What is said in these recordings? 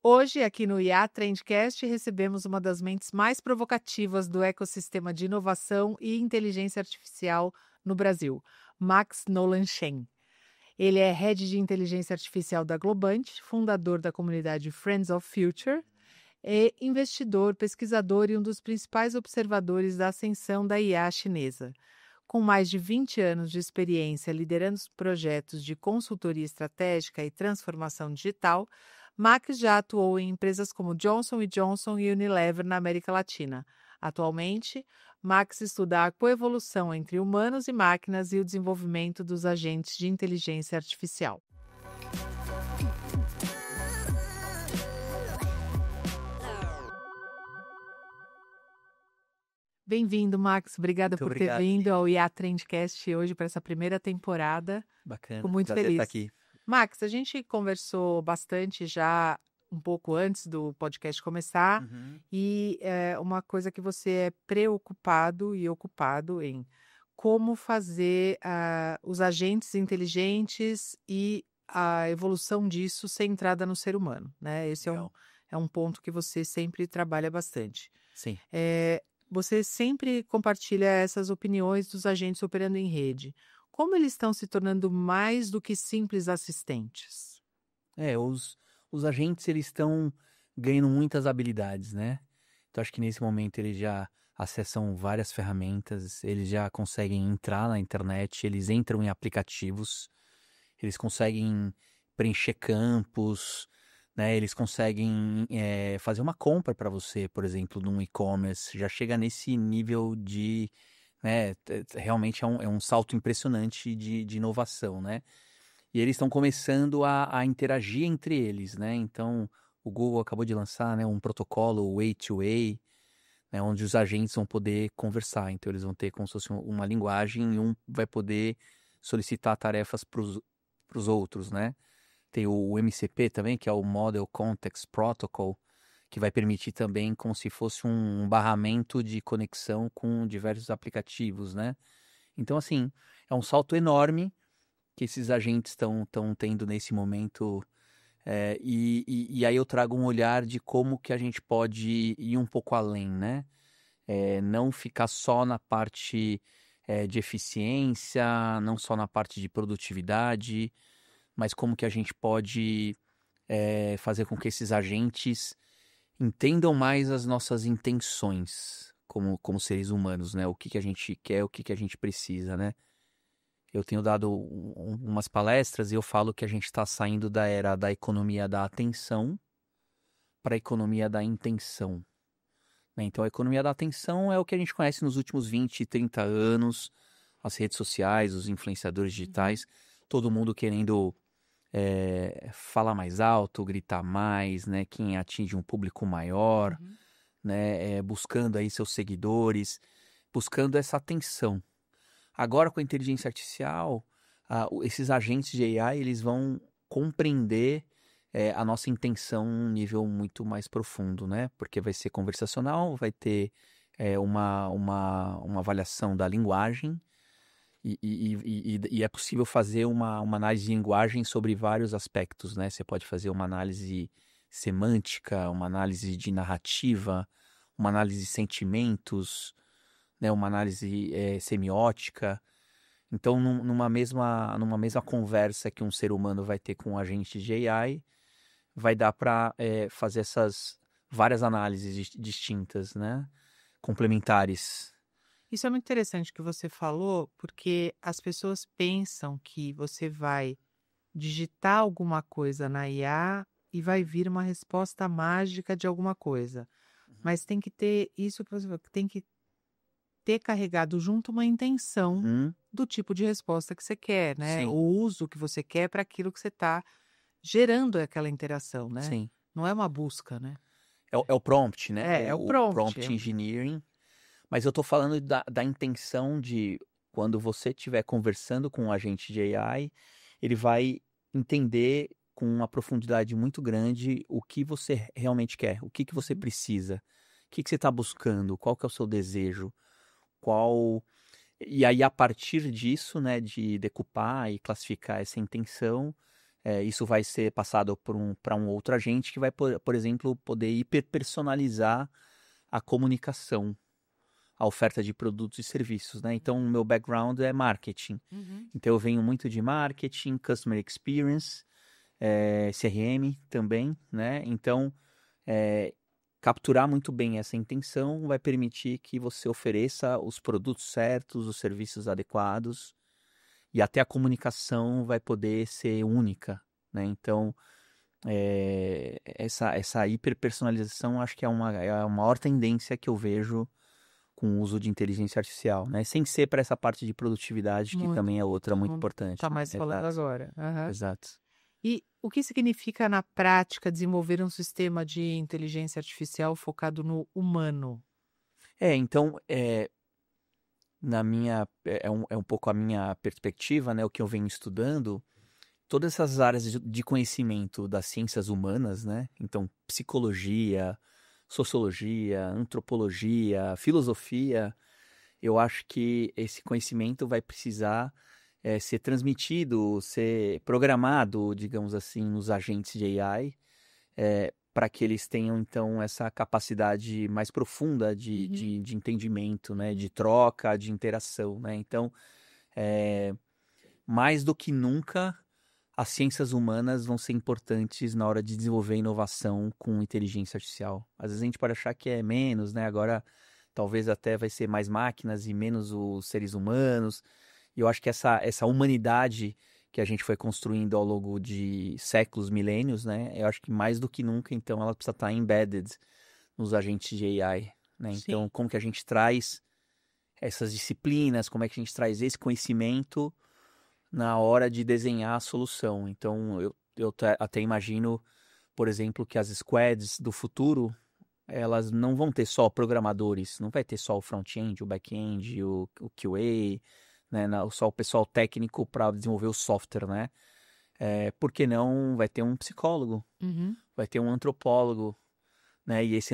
Hoje, aqui no IA Trendcast, recebemos uma das mentes mais provocativas do ecossistema de inovação e inteligência artificial no Brasil, Max Nolan-Shen. Ele é Head de Inteligência Artificial da Globant, fundador da comunidade Friends of Future, é investidor, pesquisador e um dos principais observadores da ascensão da IA chinesa. Com mais de 20 anos de experiência liderando os projetos de consultoria estratégica e transformação digital, Max já atuou em empresas como Johnson & Johnson e Unilever na América Latina. Atualmente, Max estuda a coevolução entre humanos e máquinas e o desenvolvimento dos agentes de inteligência artificial. Bem-vindo, Max. Obrigada Muito por obrigado. ter vindo ao IA Trendcast hoje para essa primeira temporada. Bacana. Fico muito Prazer feliz. estar aqui. Max, a gente conversou bastante já um pouco antes do podcast começar e uma coisa que você é preocupado e ocupado em como fazer os agentes inteligentes e a evolução disso centrada no ser humano, né? Esse Legal. é um ponto que você sempre trabalha bastante. Sim. Você sempre compartilha essas opiniões dos agentes operando em rede. Como eles estão se tornando mais do que simples assistentes? Os agentes, eles estão ganhando muitas habilidades, né? Então, acho que nesse momento eles já acessam várias ferramentas, eles já conseguem entrar na internet, eles entram em aplicativos, eles conseguem preencher campos, né? Eles conseguem fazer uma compra para você, por exemplo, num e-commerce. Já chega nesse nível de, né? Realmente é um salto impressionante de inovação, né? E eles estão começando a interagir entre eles, né? Então, o Google acabou de lançar, né, um protocolo Way-to-Way, né, onde os agentes vão poder conversar. Então, eles vão ter como se fosse uma linguagem e um vai poder solicitar tarefas para os outros, né? Tem o MCP também, que é o Model Context Protocol, que vai permitir também como se fosse um barramento de conexão com diversos aplicativos, né? Então, assim, é um salto enorme que esses agentes estão tendo nesse momento. E aí eu trago um olhar de como que a gente pode ir um pouco além, né? Não ficar só na parte de eficiência, não só na parte de produtividade, mas como que a gente pode fazer com que esses agentes entendam mais as nossas intenções como seres humanos, né? O que que a gente quer, o que que a gente precisa, né? Eu tenho dado umas palestras e eu falo que a gente está saindo da era da economia da atenção para a economia da intenção, né? Então, a economia da atenção é o que a gente conhece nos últimos 20, 30 anos, as redes sociais, os influenciadores digitais, todo mundo querendo falar mais alto, gritar mais, né? Quem atinge um público maior, né? Buscando aí seus seguidores, buscando essa atenção. Agora, com a inteligência artificial, esses agentes de AI, eles vão compreender a nossa intenção num nível muito mais profundo, né? Porque vai ser conversacional, vai ter uma avaliação da linguagem e é possível fazer uma análise de linguagem sobre vários aspectos, né? Você pode fazer uma análise semântica, uma análise de narrativa, uma análise de sentimentos, né, uma análise semiótica. Então, numa mesma conversa que um ser humano vai ter com um agente de AI, vai dar para fazer essas várias análises distintas, né, complementares. Isso é muito interessante que você falou, porque as pessoas pensam que você vai digitar alguma coisa na IA e vai vir uma resposta mágica de alguma coisa. Mas tem que ter isso que você falou, que tem que ter carregado junto uma intenção do tipo de resposta que você quer, né? Sim. O uso que você quer para aquilo que você está gerando aquela interação, né? Sim. Não é uma busca, né? É o prompt, né? É o prompt. Prompt engineering. Mas eu tô falando da intenção de quando você estiver conversando com um agente de AI, ele vai entender com uma profundidade muito grande o que você realmente quer, o que você precisa, o que você está buscando, qual que é o seu desejo, E aí, a partir disso, né, de decupar e classificar essa intenção, isso vai ser passado para um outro agente que vai, por exemplo, poder hiperpersonalizar a comunicação, a oferta de produtos e serviços, né? Então, o meu background é marketing. Uhum. Então, eu venho muito de marketing, customer experience, CRM também, né? Então, capturar muito bem essa intenção vai permitir que você ofereça os produtos certos, os serviços adequados, e até a comunicação vai poder ser única, né? Então, essa hiperpersonalização acho que é a maior tendência que eu vejo com o uso de inteligência artificial, né? Sem ser para essa parte de produtividade, que Muito. também é outra muito Não importante, tá né? mais falando Exato, agora. Aham. exato. E o que significa na prática desenvolver um sistema de inteligência artificial focado no humano? Então, é um pouco a minha perspectiva, né? O que eu venho estudando, todas essas áreas de conhecimento das ciências humanas, né? Então, psicologia, sociologia, antropologia, filosofia, eu acho que esse conhecimento vai precisar ser transmitido, ser programado, digamos assim, nos agentes de AI, para que eles tenham, então, essa capacidade mais profunda de, Uhum. de, de entendimento, né? De troca, de interação, né? Então, mais do que nunca, as ciências humanas vão ser importantes na hora de desenvolver inovação com inteligência artificial. Às vezes a gente pode achar que é menos, né? Agora talvez até vai ser mais máquinas e menos os seres humanos. E eu acho que essa humanidade que a gente foi construindo ao longo de séculos, milênios, né? Eu acho que mais do que nunca, então, ela precisa estar embedded nos agentes de AI, né? Sim. Então, como que a gente traz essas disciplinas, como é que a gente traz esse conhecimento na hora de desenhar a solução. Então, eu até imagino, por exemplo, que as squads do futuro, elas não vão ter só programadores, não vai ter só o front-end, o back-end, o QA, né, só o pessoal técnico para desenvolver o software, né? Por que não vai ter um psicólogo, Uhum. vai ter um antropólogo, né? E esse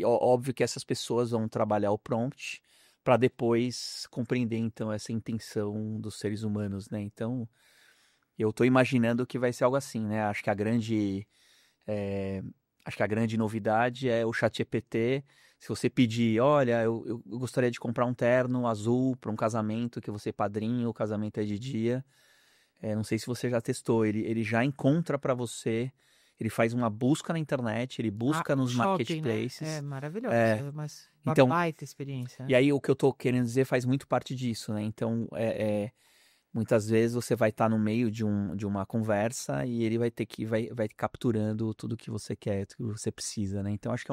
óbvio que essas pessoas vão trabalhar o prompt para depois compreender então essa intenção dos seres humanos, né? Então, eu estou imaginando que vai ser algo assim, né? Eh, acho que a grande novidade é o ChatGPT. Se você pedir, olha, eu gostaria de comprar um terno azul para um casamento, que você é padrinho, o casamento é de dia. Não sei se você já testou, ele já encontra para você, ele faz uma busca na internet, ele Ah, busca o nos shopping, né? É marketplaces. maravilhoso. É, Mas uma então, baita experiência, e né? aí o que eu estou querendo dizer faz muito parte disso, né? Então, muitas vezes você vai estar no meio de uma conversa e ele vai capturando tudo que você quer, tudo que você precisa, né? Então acho que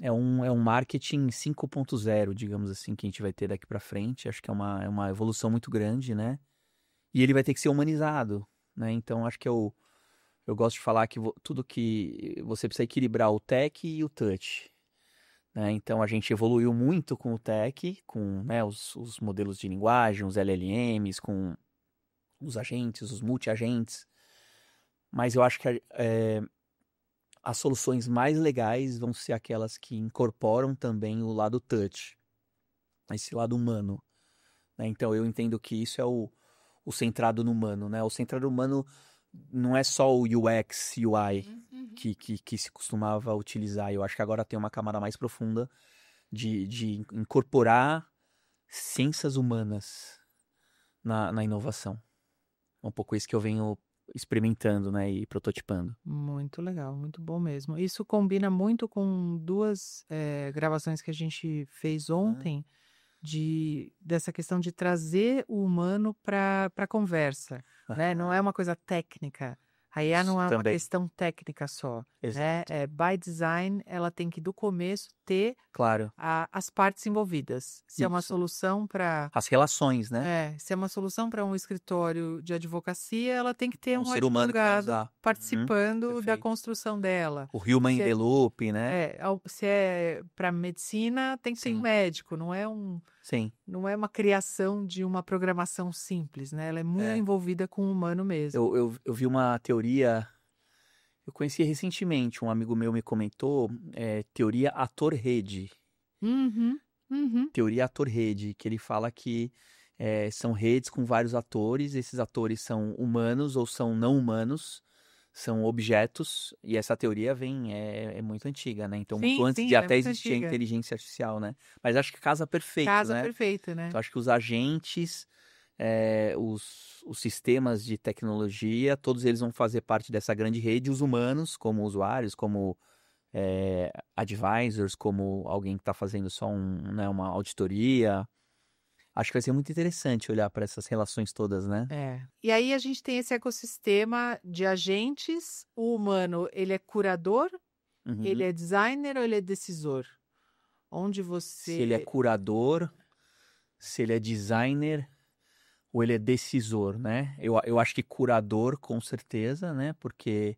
é um marketing 5.0, digamos assim, que a gente vai ter daqui para frente. Acho que é uma evolução muito grande, né? E ele vai ter que ser humanizado, né? Então acho que eu gosto de falar que tudo que você precisa equilibrar o tech e o touch, né? Então a gente evoluiu muito com o tech, com, né, os modelos de linguagem, os LLMs, com os agentes, os multi-agentes, mas eu acho que as soluções mais legais vão ser aquelas que incorporam também o lado touch, esse lado humano, né? Então eu entendo que isso é o centrado no humano, né? O centrado humano não é só o UX, UI Uhum. que se costumava utilizar. Eu acho que agora tem uma camada mais profunda de incorporar ciências humanas na inovação. É um pouco isso que eu venho experimentando, né, e prototipando. Muito legal, muito bom mesmo. Isso combina muito com duas gravações que a gente fez Ah, ontem, dessa questão de trazer o humano para a conversa, né? Não é uma coisa técnica. A IA isso não é uma também. questão técnica só, né? Exato. By design, ela tem que, do começo, ter Claro. as partes envolvidas. Se é uma Isso. solução para As relações, né? se é uma solução para um escritório de advocacia, ela tem que ter É um um ser humano que vai advogado usar. Uhum. participando da Perfeito. construção dela. O Human in Se é, the Loop, né? se é para medicina, tem que ter um Sim, médico, sim. não é uma criação de uma programação simples, né? Ela é muito É. envolvida com o humano mesmo. Eu vi uma teoria, eu conheci recentemente, um amigo meu me comentou, teoria ator-rede. Uhum, uhum. Teoria ator-rede, que ele fala que são redes com vários atores, esses atores são humanos ou são não humanos, são objetos, e essa teoria é muito antiga, né? Então, muito Sim, antes sim, de ela é até muito existir a antiga. inteligência artificial, né? Mas acho que casa perfeito, Casa né? perfeito, né? Então, acho que os agentes, os sistemas de tecnologia, todos eles vão fazer parte dessa grande rede, os humanos, como usuários, como advisors, como alguém que está fazendo só uma auditoria. Acho que vai ser muito interessante olhar para essas relações todas, né? E aí a gente tem esse ecossistema de agentes. O humano, ele é curador, ele Uhum. é designer ou ele é decisor? Onde Se ele é você... curador, se ele é designer ou ele é decisor, né? Eu acho que curador, com certeza, né? Porque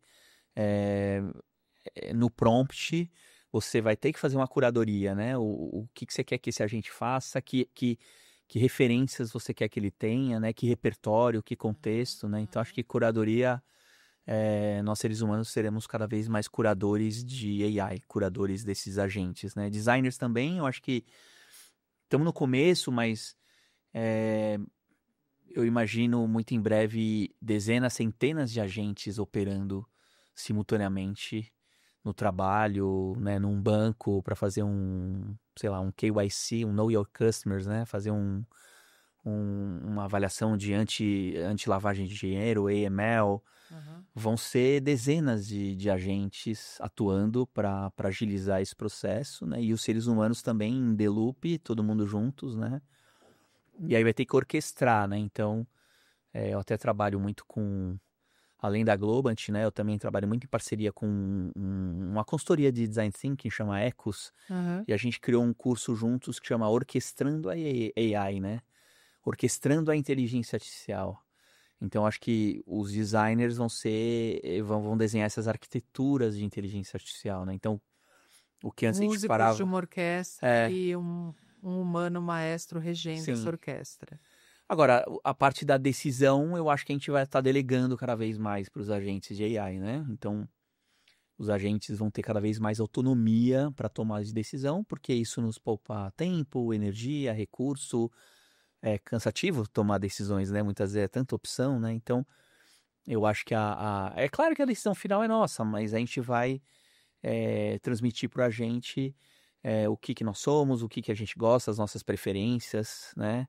no prompt você vai ter que fazer uma curadoria, né? O que você quer que esse agente faça, que referências você quer que ele tenha, né? Que repertório, que contexto, né? Então acho que curadoria, nós seres humanos seremos cada vez mais curadores de AI, curadores desses agentes, né? Designers também, eu acho que estamos no começo, mas eu imagino muito em breve dezenas, centenas de agentes operando simultaneamente no trabalho, né, num banco para fazer sei lá, um KYC, um Know Your Customers, né, fazer uma avaliação de anti-lavagem de dinheiro, AML. Uhum. Vão ser dezenas de agentes atuando para agilizar esse processo, né, e os seres humanos também em the loop, todo mundo juntos, né, e aí vai ter que orquestrar, né, então eu até trabalho muito além da Globant, né? Eu também trabalho muito em parceria com uma consultoria de Design Thinking, chama Ecos, Uhum. e a gente criou um curso juntos que chama Orquestrando a AI, né? Orquestrando a inteligência artificial. Então, acho que os designers vão desenhar essas arquiteturas de inteligência artificial, né? Então, o que antes a gente Músicos de parava... uma orquestra É, e um humano maestro regendo essa sim. orquestra. Agora, a parte da decisão, eu acho que a gente vai estar delegando cada vez mais para os agentes de AI, né? Então, os agentes vão ter cada vez mais autonomia para tomar de decisão, porque isso nos poupa tempo, energia, recurso. É cansativo tomar decisões, né? Muitas vezes é tanta opção, né? Então, eu acho que é claro que a decisão final é nossa, mas a gente vai transmitir para o agente o que nós somos, o que a gente gosta, as nossas preferências, né?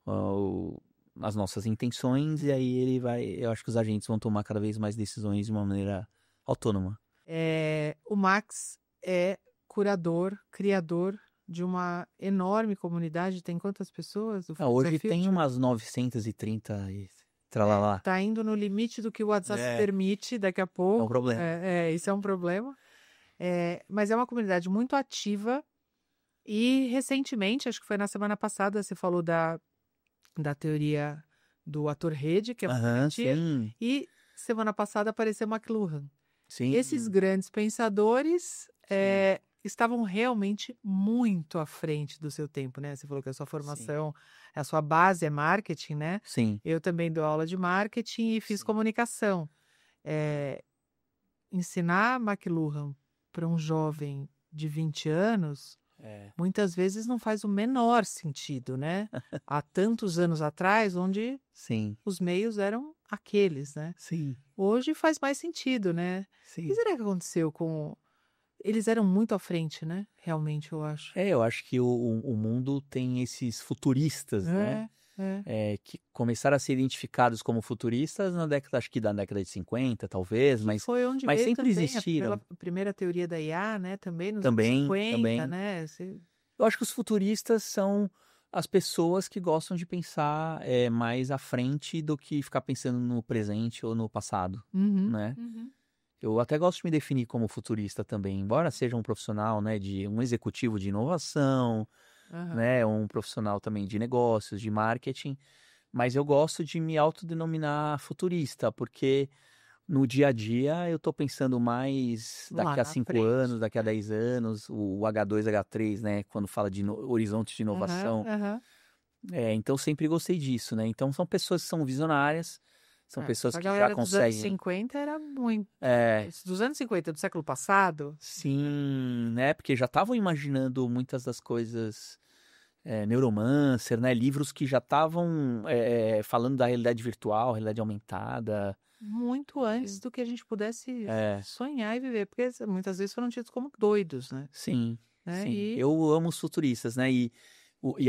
o- as nossas intenções, e aí eu acho que os agentes vão tomar cada vez mais decisões de uma maneira autônoma. O Max é curador, criador de uma enorme comunidade. Tem quantas pessoas? O Future Hoje tem Future? umas 930 e tralalá. Tá indo no limite do que o WhatsApp É, permite daqui a é um pouco. problema. Isso é um problema. Mas é uma comunidade muito ativa e recentemente, acho que foi na semana passada, você falou da teoria do ator rede, que é Aham, Puppeteer, sim, e semana passada apareceu McLuhan. Esses sim, grandes pensadores sim, estavam realmente muito à frente do seu tempo, né? Você falou que a sua sim, formação, a sua base é marketing, né? sim, Eu também dou aula de marketing e fiz sim. comunicação. É, ensinar McLuhan para um jovem de 20 anos, É, muitas vezes não faz o menor sentido, né? Há tantos anos atrás, onde sim, os meios eram aqueles, né? sim, Hoje faz mais sentido, né? O que sim. será que aconteceu com... Eles eram muito à frente, né? Realmente, eu acho. Eu acho que o mundo tem esses futuristas, né? É, é. Que começaram a ser identificados como futuristas acho que da década de 50, talvez, Que foi onde mas veio sempre também existiram. a primeira teoria da IA, né? Também nos anos Também, 50, também. né? Eu acho que os futuristas são as pessoas que gostam de pensar mais à frente do que ficar pensando no presente ou no passado, Uhum, né? uhum, Eu até gosto de me definir como futurista também, embora seja um profissional, né, de um executivo de inovação, aham. né, um profissional também de negócios, de marketing, mas eu gosto de me autodenominar futurista, porque no dia a dia eu estou pensando mais Lá daqui a na 5 frente. anos, daqui a 10 anos, o H2, H3, né, quando fala de horizonte de Aham, inovação. aham. Então sempre gostei disso, né? Então são pessoas que são visionárias, são pessoas Essa que já galera dos anos conseguem. 50 era muito. É, Dos anos 50 do século passado? sim, né? Porque já estavam imaginando muitas das coisas Neuromancer, né? Livros que já estavam falando da realidade virtual, realidade aumentada. Muito antes do que a gente pudesse É, sonhar e viver, porque muitas vezes foram tidos como doidos, né? sim, Né? sim. E Eu amo os futuristas, né? E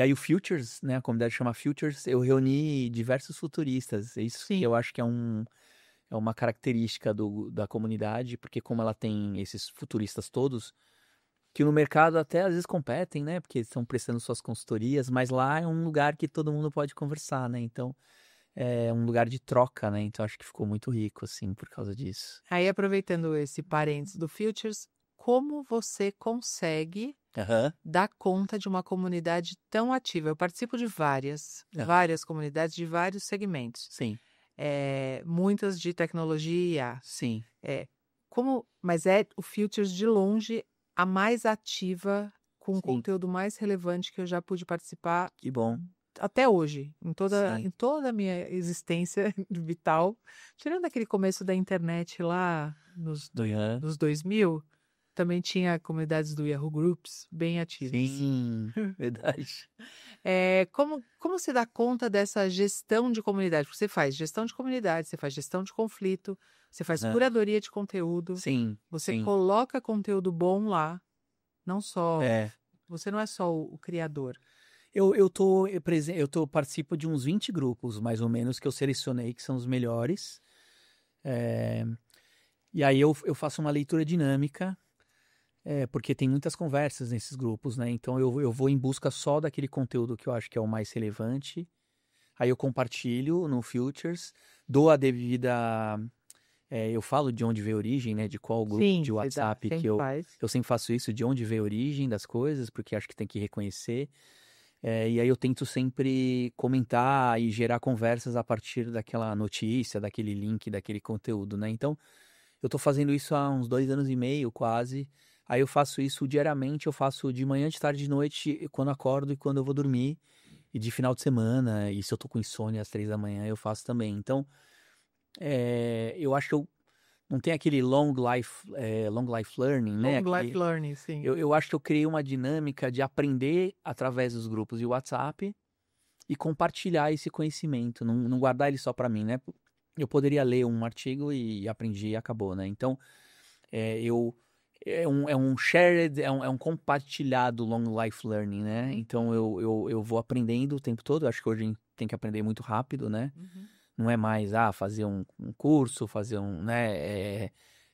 aí o Futures, né? A comunidade chama Futures, eu reuni diversos futuristas. Isso que sim, eu acho que é uma característica da comunidade, porque como ela tem esses futuristas todos, que no mercado até às vezes competem, né? Porque estão prestando suas consultorias, mas lá é um lugar que todo mundo pode conversar, né? Então, é um lugar de troca, né? Então, acho que ficou muito rico, assim, por causa disso. aí aproveitando esse parênteses do Futures, como você consegue Aham. dar conta de uma comunidade tão ativa? Eu participo de Aham. várias comunidades de vários segmentos, Sim, muitas de tecnologia, sim, mas é o Futures de longe a mais ativa, com o sim. conteúdo mais relevante que eu já pude participar Que bom. até hoje, Sim. em toda a minha existência vital, tirando aquele começo da internet lá Do Ian. nos 2000, também tinha comunidades do Yahoo Groups bem ativas. Sim, verdade. Como se dá conta dessa gestão de comunidade? Porque você faz gestão de comunidade, você faz gestão de conflito, você faz Aham. curadoria de conteúdo, Sim, você sim. coloca conteúdo bom lá, não só. É. Você não é só o criador. Eu participo de uns 20 grupos, mais ou menos, que eu selecionei, que são os melhores. É, e aí eu faço uma leitura dinâmica, porque tem muitas conversas nesses grupos, né? Então eu vou em busca só daquele conteúdo que eu acho que é o mais relevante. Aí eu compartilho no Futures, dou a devida. Eu falo de onde veio a origem, né? De qual grupo Sim, de você WhatsApp que sempre faz. eu sempre faço isso, de onde veio a origem das coisas, porque acho que tem que reconhecer. E aí eu tento sempre comentar e gerar conversas a partir daquela notícia, daquele link, daquele conteúdo, né? Então, eu tô fazendo isso há uns 2 anos e meio, quase. Aí eu faço isso diariamente, eu faço de manhã, de tarde, de noite, quando acordo e quando eu vou dormir. E de final de semana, e se eu tô com insônia às 3 da manhã, eu faço também. Então, eu acho que eu não tem aquele long life learning, né? Long life learning, sim. Eu acho que eu criei uma dinâmica de aprender através dos grupos de WhatsApp e compartilhar esse conhecimento, não guardar ele só para mim, né? Eu poderia ler um artigo e aprendi e acabou, né? Então, é, eu, é um shared, é um compartilhado long life learning, né? Então, eu vou aprendendo o tempo todo. Eu acho que hoje tem que aprender muito rápido, né? Uhum. Não é mais, fazer um curso, fazer né?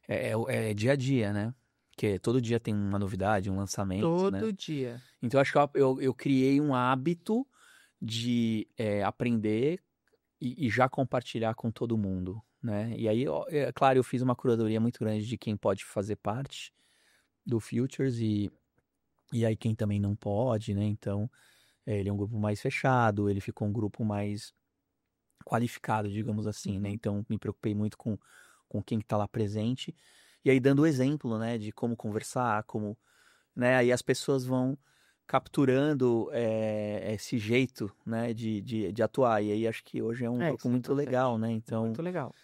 É dia a dia, né? Porque todo dia tem uma novidade, um lançamento, né? Todo dia. Então, acho que eu criei um hábito de aprender e já compartilhar com todo mundo, né? E aí, ó, é claro, eu fiz uma curadoria muito grande de quem pode fazer parte do Futures e aí quem também não pode, né? Então, ele é um grupo mais fechado, ele ficou um grupo mais qualificado, digamos assim, né? Uhum. Então, me preocupei muito com quem está lá presente e aí dando o exemplo, né? De como conversar, como, né? Aí as pessoas vão capturando esse jeito, né, de atuar. E aí acho que hoje é um grupo Isso é muito legal, importante. né? Então, Muito legal.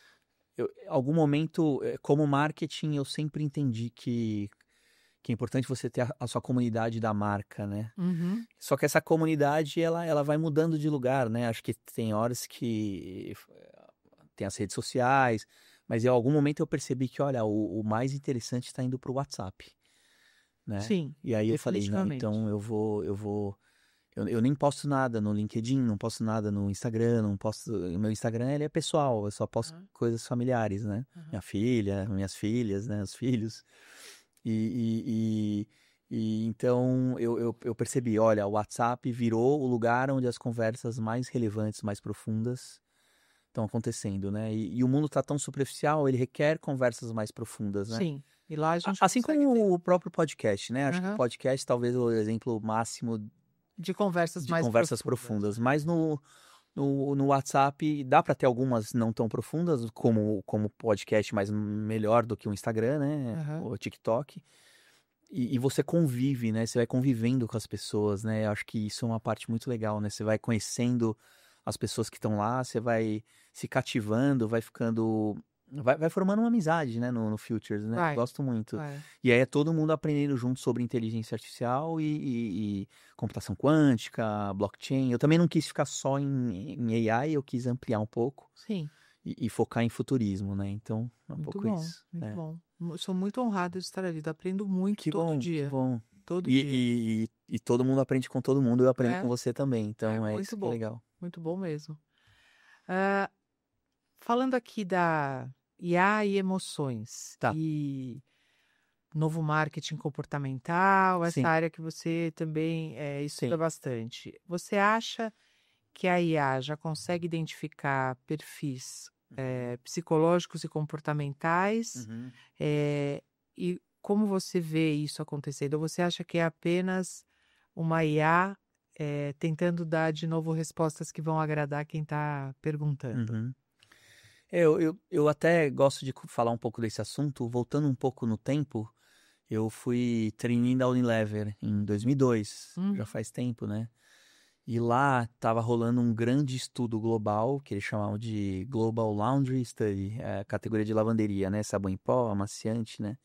em algum momento, como marketing, eu sempre entendi que é importante você ter a sua comunidade da marca, né? Uhum. Só que essa comunidade, ela vai mudando de lugar, né? Acho que tem horas que tem as redes sociais, mas em algum momento eu percebi que, olha, o mais interessante está indo para o WhatsApp, né? Sim, E aí eu falei, não, definitivamente. então eu nem posto nada no LinkedIn, não posto nada no Instagram, não posto. O meu Instagram ele é pessoal, eu só posto Aham, coisas familiares, né? aham. Minha filha, minhas filhas, né? Os filhos. E, então eu percebi, olha, o WhatsApp virou o lugar onde as conversas mais relevantes, mais profundas estão acontecendo, né? E o mundo está tão superficial, ele requer conversas mais profundas, né? Sim, e lá a gente Assim consegue ter. como o próprio podcast, né? Acho que o Aham. podcast talvez é o exemplo máximo De conversas de mais conversas profundas. profundas, mas no WhatsApp dá para ter algumas não tão profundas, como podcast, mas melhor do que o Instagram, né? Aham. O TikTok. E você convive, né? Você vai convivendo com as pessoas, né? Eu acho que isso é uma parte muito legal, né? Você vai conhecendo as pessoas que estão lá, você vai se cativando, vai ficando vai formando uma amizade, né, no Futures, né? Vai, Gosto muito. vai. E aí é todo mundo aprendendo junto sobre inteligência artificial e computação quântica, blockchain. Eu também não quis ficar só em AI, eu quis ampliar um pouco Sim, e focar em futurismo, né? Então, é um muito pouco bom, isso. muito É. bom. Eu sou muito honrada de estar ali. Aprendo muito Que todo bom, que dia. bom. Todo dia. E todo mundo aprende com todo mundo, eu aprendo É, com você também. é Então, é isso que é legal. muito bom mesmo. Ah, falando aqui da IA e emoções Tá, e novo marketing comportamental, essa sim, área que você também estuda sim. bastante. Você acha que a IA já consegue identificar perfis Uhum, psicológicos e comportamentais? uhum. Eh, e como você vê isso acontecendo? Ou você acha que é apenas uma IA tentando dar de novo respostas que vão agradar quem está perguntando? Uhum. Eu até gosto de falar um pouco desse assunto, voltando um pouco no tempo, eu fui trainee da Unilever em 2002, já Uhum. faz tempo, né? E lá estava rolando um grande estudo global, que eles chamavam de Global Laundry Study, categoria de lavanderia, né? Sabão em pó, amaciante, né?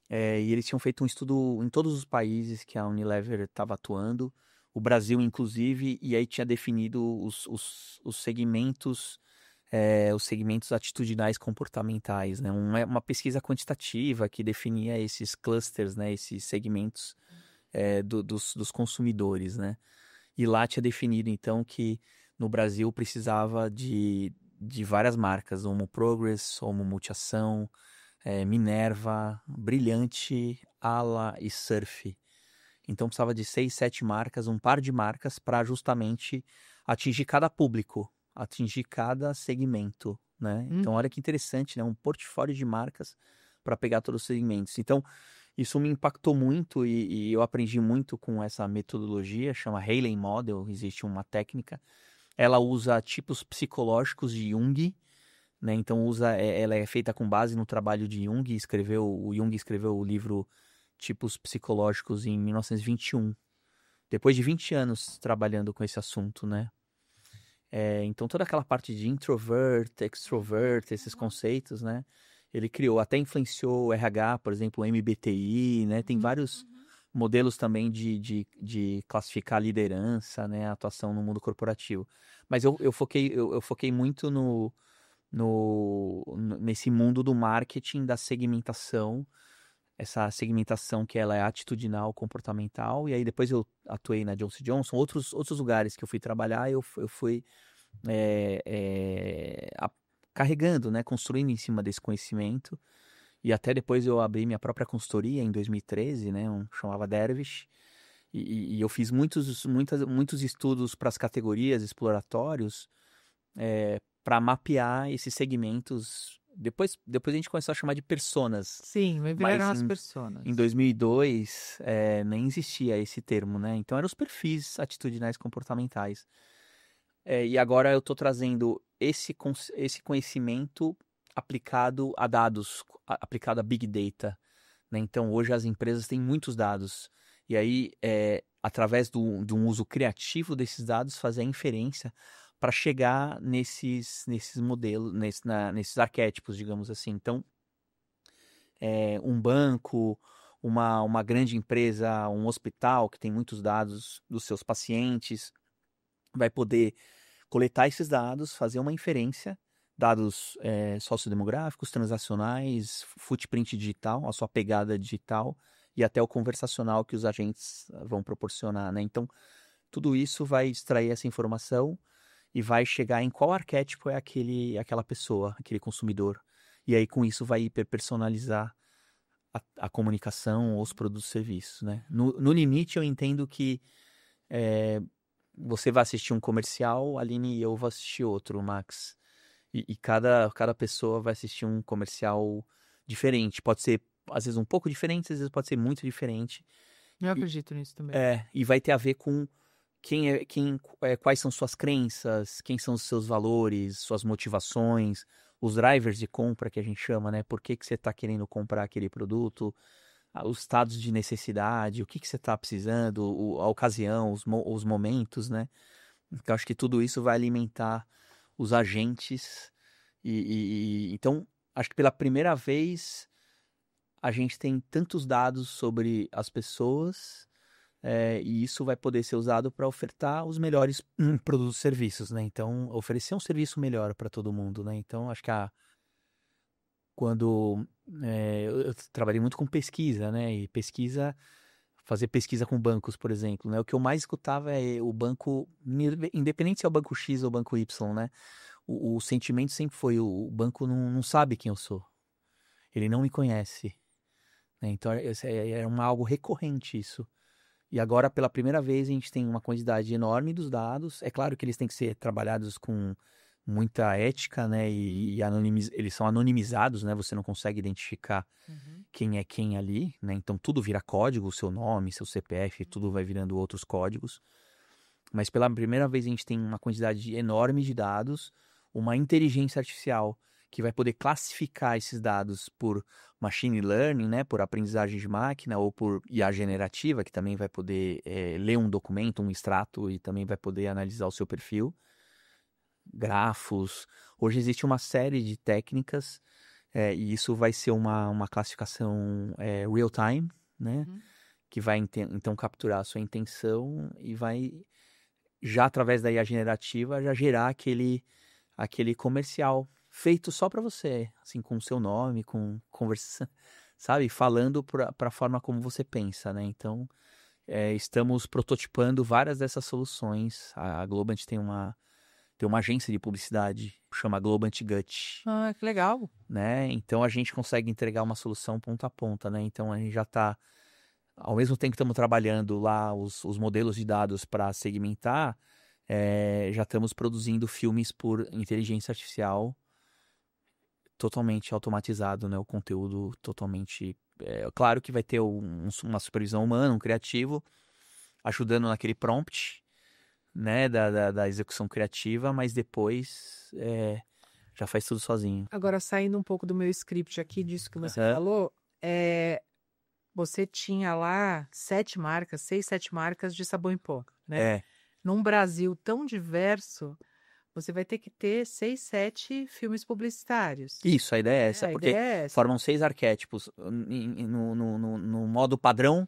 E eles tinham feito um estudo em todos os países que a Unilever estava atuando, o Brasil inclusive, e aí tinha definido os segmentos atitudinais comportamentais, né? Uma pesquisa quantitativa que definia esses clusters, né? Esses segmentos dos consumidores, né? E lá tinha definido, então, que no Brasil precisava de várias marcas, Omo Progress, Omo Multiação, Minerva, Brilhante, Ala e Surf. Então precisava de 6, 7 marcas, um par de marcas para justamente atingir cada público, atingir cada segmento, né? Então olha Uhum. que interessante, né? Um portfólio de marcas para pegar todos os segmentos. Então isso me impactou muito e eu aprendi muito com essa metodologia, chama Haley Model, existe uma técnica. Ela usa tipos psicológicos de Jung, né? Então ela é feita com base no trabalho de Jung, o Jung escreveu o livro Tipos Psicológicos em 1921, depois de 20 anos trabalhando com esse assunto, né? Então toda aquela parte de introvert, extrovert, esses conceitos, né? Ele criou, até influenciou o RH, por exemplo, o MBTI, né? Tem Uhum. vários modelos também de classificar a liderança, né? A atuação no mundo corporativo. Mas eu foquei muito nesse mundo do marketing, da segmentação, essa segmentação que ela é atitudinal, comportamental, e aí depois eu atuei na Johnson Johnson, outros lugares que eu fui trabalhar, eu fui é, é, a- carregando, né, construindo em cima desse conhecimento, e até depois eu abri minha própria consultoria em 2013, né, chamava Dervish, e eu fiz muitos estudos para as categorias exploratórios, para mapear esses segmentos. Depois a gente começou a chamar de personas, Sim, vai viraram mas as em personas. 2002 nem existia esse termo, né? Então eram os perfis atitudinais comportamentais. E agora eu estou trazendo esse conhecimento aplicado a dados, aplicado a Big Data, né? Então hoje as empresas têm muitos dados. E aí, através de um uso criativo desses dados, fazer a inferência para chegar nesses modelos, nesses arquétipos, digamos assim. Então, um banco, uma grande empresa, um hospital que tem muitos dados dos seus pacientes, vai poder coletar esses dados, fazer uma inferência, dados sociodemográficos, transacionais, footprint digital, a sua pegada digital e até o conversacional que os agentes vão proporcionar, né? Então, tudo isso vai extrair essa informação e vai chegar em qual arquétipo é aquela pessoa, aquele consumidor. E aí, com isso, vai hiperpersonalizar a comunicação ou os produtos e serviços, né? No limite, eu entendo que é, você vai assistir um comercial, a Aline e eu vou assistir outro, Max. E cada pessoa vai assistir um comercial diferente. Pode ser, às vezes, um pouco diferente, às vezes pode ser muito diferente. Eu E, acredito nisso também. e vai ter a ver com quais são suas crenças, quem são os seus valores, suas motivações, os drivers de compra que a gente chama, né? Por que você está querendo comprar aquele produto, os estados de necessidade, o que você está precisando, a ocasião, os momentos, né? Então, eu acho que tudo isso vai alimentar os agentes então acho que pela primeira vez a gente tem tantos dados sobre as pessoas, e isso vai poder ser usado para ofertar os melhores produtos e serviços, né? Então, oferecer um serviço melhor para todo mundo, né? Então, acho que quando eu trabalhei muito com pesquisa, né? E fazer pesquisa com bancos, por exemplo, né? O que eu mais escutava é o banco, independente se é o banco X ou o banco Y, né? O sentimento sempre foi: o banco não sabe quem eu sou, ele não me conhece, né? Então algo recorrente isso. E agora, pela primeira vez, a gente tem uma quantidade enorme dos dados. É claro que eles têm que ser trabalhados com muita ética, né? E eles são anonimizados, né? Você não consegue identificar quem é quem ali, né? Então tudo vira código, o seu nome, seu CPF, tudo vai virando outros códigos. Mas pela primeira vez a gente tem uma quantidade enorme de dados, uma inteligência artificial que vai poder classificar esses dados por machine learning, né, por aprendizagem de máquina, ou por IA generativa, que também vai poder ler um documento, um extrato, e também vai poder analisar o seu perfil, grafos. Hoje existe uma série de técnicas, e isso vai ser uma classificação real time, né, que vai então capturar a sua intenção e vai, já através da IA generativa, já gerar aquele comercial feito só para você, assim, com o seu nome, com conversa, sabe? Falando para a forma como você pensa, né? Então, estamos prototipando várias dessas soluções. A Globant tem uma agência de publicidade, chama Globant Gut, Ah, que legal. né? Então, a gente consegue entregar uma solução ponta a ponta, né? Então, a gente já está, ao mesmo tempo que estamos trabalhando lá os modelos de dados para segmentar, já estamos produzindo filmes por inteligência artificial totalmente automatizado, né? O conteúdo totalmente... claro que vai ter uma supervisão humana, um criativo, ajudando naquele prompt, né? Da execução criativa, mas depois já faz tudo sozinho. Agora, saindo um pouco do meu script aqui, disso que você Aham. falou, você tinha lá 7 marcas, 6, 7 marcas de sabão em pó, né? Num Brasil tão diverso, você vai ter que ter 6, 7 filmes publicitários. Isso, a ideia é essa, A porque ideia é essa. formam 6 arquétipos. No modo padrão,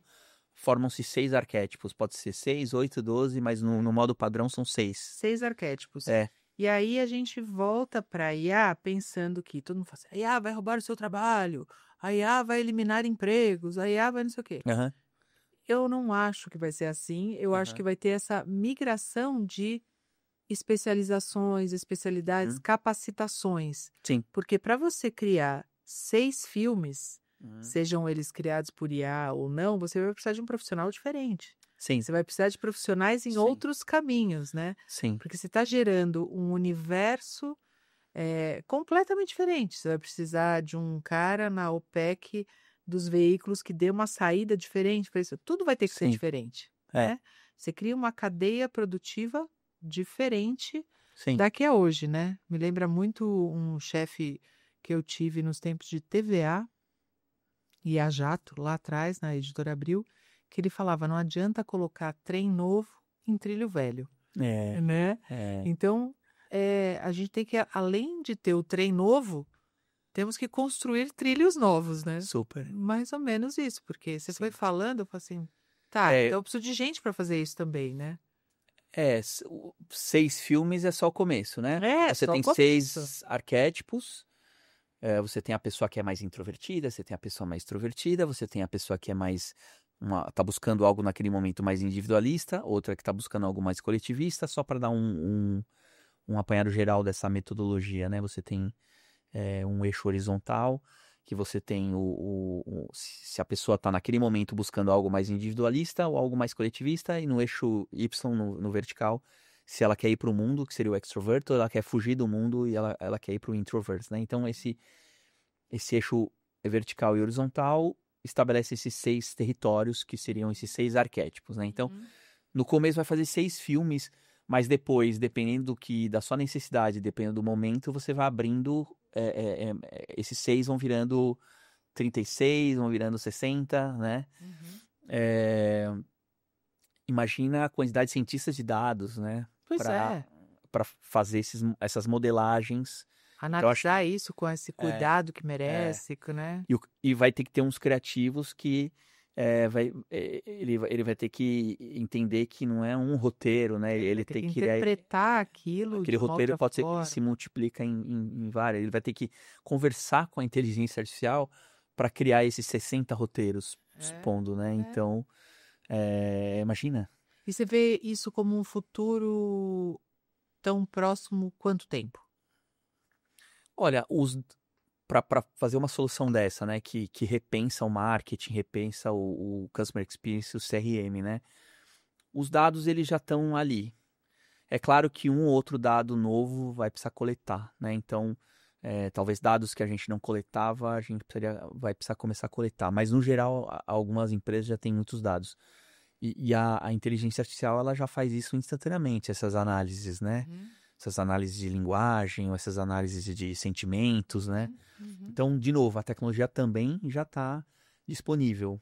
formam-se 6 arquétipos. Pode ser 6, 8, 12, mas no modo padrão são 6. 6 arquétipos. É. E aí a gente volta para a IA pensando que todo mundo fala assim, a IA vai roubar o seu trabalho, a IA vai eliminar empregos, a IA vai não sei o quê. Aham. Eu não acho que vai ser assim, eu acho que vai ter essa migração de especializações, especialidades, capacitações. Sim. Porque para você criar 6 filmes, sejam eles criados por IA ou não, você vai precisar de um profissional diferente. Sim. Você vai precisar de profissionais em Sim. outros caminhos, né? Sim. Porque você está gerando um universo completamente diferente. Você vai precisar de um cara na OPEC dos veículos que dê uma saída diferente para isso. Tudo vai ter que ser Sim. diferente, É. né? Você cria uma cadeia produtiva diferente Sim. daqui a hoje, né? Me lembra muito um chefe que eu tive nos tempos de TVA e a Jato, lá atrás, na Editora Abril, que ele falava, não adianta colocar trem novo em trilho velho, né? Então, a gente tem que, além de ter o trem novo, temos que construir trilhos novos, né? Super. Mais ou menos isso, porque você Sim. foi falando, eu falei assim, tá, então eu preciso de gente para fazer isso também, né? 6 filmes é só o começo, né? Você só tem o começo. 6 arquétipos. Você tem a pessoa que é mais introvertida, você tem a pessoa mais extrovertida, você tem a pessoa que é mais... tá buscando algo naquele momento mais individualista, outra que tá buscando algo mais coletivista, só para dar um apanhado geral dessa metodologia, né? Você tem um eixo horizontal, que você tem se a pessoa está naquele momento buscando algo mais individualista ou algo mais coletivista, e no eixo Y, no vertical, se ela quer ir para o mundo, que seria o extrovert, ou ela quer fugir do mundo e ela quer ir para o introvert, né? Então, esse eixo vertical e horizontal estabelece esses 6 territórios, que seriam esses 6 arquétipos, né? Então, no começo vai fazer 6 filmes, mas depois, dependendo da sua necessidade, dependendo do momento, você vai abrindo, esses 6 vão virando 36, vão virando 60, né? Imagina a quantidade de cientistas de dados, né? Pois é. Para fazer essas modelagens Então, acho que Analisar isso com esse cuidado que merece, né? e vai ter que ter uns criativos que ele vai ter que entender que não é um roteiro, né? Vai Ele ter tem que que criar interpretar aquilo aquele de uma roteiro outra pode ser que se forma. multiplica em várias. Ele vai ter que conversar com a inteligência artificial para criar esses 60 roteiros, É, supondo, né? é. Então, imagina. E você vê isso como um futuro tão próximo quanto tempo? Olha, para fazer uma solução dessa, né, que repensa o marketing, repensa o customer experience, o CRM, né? Os dados eles já estão ali. É claro que um ou outro dado novo vai precisar coletar, né? Então, talvez dados que a gente não coletava, a gente vai precisar começar a coletar. Mas, no geral, algumas empresas já têm muitos dados. E a inteligência artificial, ela já faz isso instantaneamente, essas análises, né? Uhum, Essas análises de linguagem, ou essas análises de sentimentos, né? uhum, uhum. Então, de novo, a tecnologia também já está disponível.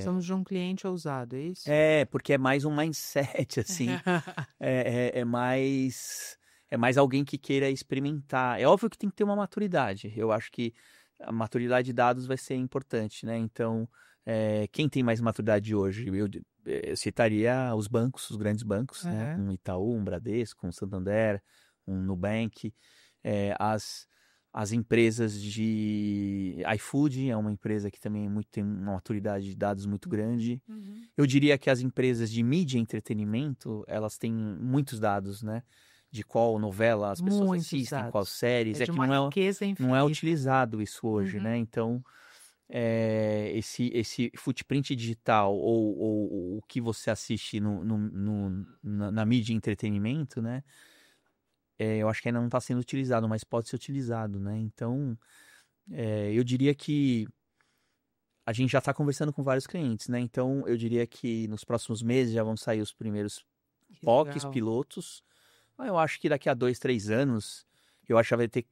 Somos de um cliente ousado, é isso? Porque é mais um mindset, assim. É mais alguém que queira experimentar. É óbvio que tem que ter uma maturidade. Eu acho que a maturidade de dados vai ser importante, né? Então, quem tem mais maturidade hoje? Eu citaria os bancos, os grandes bancos, né? Aham. Um Itaú, um Bradesco, um Santander, um Nubank. As empresas de iFood é uma empresa que também tem uma maturidade de dados muito grande. Uhum. Eu diria que as empresas de mídia e entretenimento, elas têm muitos dados, né? De qual novela as pessoas Muitos assistem, qual dados. séries. É É de que uma riqueza não é infinita. utilizado isso hoje, Uhum. né? Então, esse footprint digital ou o que você assiste na mídia e entretenimento, né? Eu acho que ainda não está sendo utilizado, mas pode ser utilizado, né? Então, eu diria que a gente já está conversando com vários clientes, né? Então, eu diria que nos próximos meses já vão sair os primeiros Que POCs, legal. pilotos. Mas eu acho que daqui a 2, 3 anos, eu acho que vai ter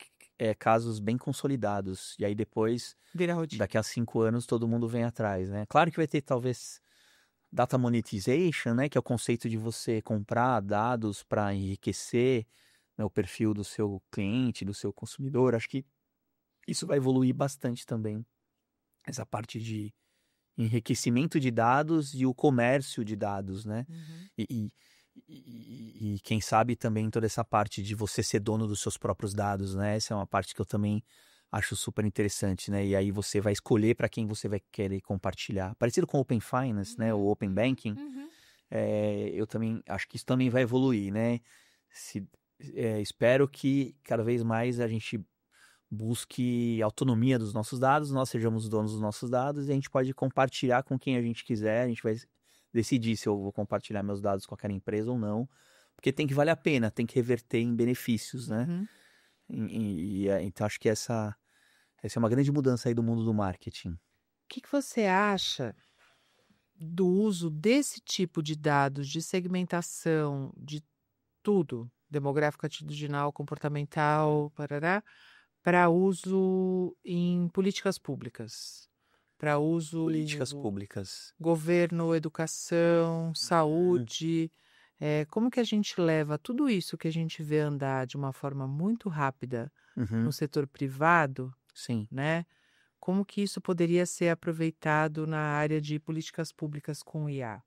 casos bem consolidados. E aí depois, Vira rotina. daqui a 5 anos, todo mundo vem atrás, né? Claro que vai ter talvez data monetization, né? Que é o conceito de você comprar dados para enriquecer, né, o perfil do seu cliente, do seu consumidor. Acho que isso vai evoluir bastante também. Essa parte de enriquecimento de dados e o comércio de dados, né? Uhum. E quem sabe também toda essa parte de você ser dono dos seus próprios dados, né? Essa é uma parte que eu também acho super interessante, né? E aí você vai escolher para quem você vai querer compartilhar. Parecido com o Open Finance, né? O Uhum, Open uhum, Banking. uhum. Eu também acho que isso também vai evoluir, né? Se, espero que cada vez mais a gente busque autonomia dos nossos dados, nós sejamos donos dos nossos dados e a gente pode compartilhar com quem a gente quiser, a gente vai decidir se eu vou compartilhar meus dados com aquela empresa ou não, porque tem que valer a pena, tem que reverter em benefícios, né? Uhum. Então acho que essa é uma grande mudança aí do mundo do marketing. O que você acha do uso desse tipo de dados, de segmentação, de tudo, demográfico, atitudinal, comportamental, parará, para uso em políticas públicas? Para uso Políticas públicas. governo, educação, saúde. Como que a gente leva tudo isso que a gente vê andar de uma forma muito rápida no Uhum, setor privado, sim. né? Como que isso poderia ser aproveitado na área de políticas públicas com IA?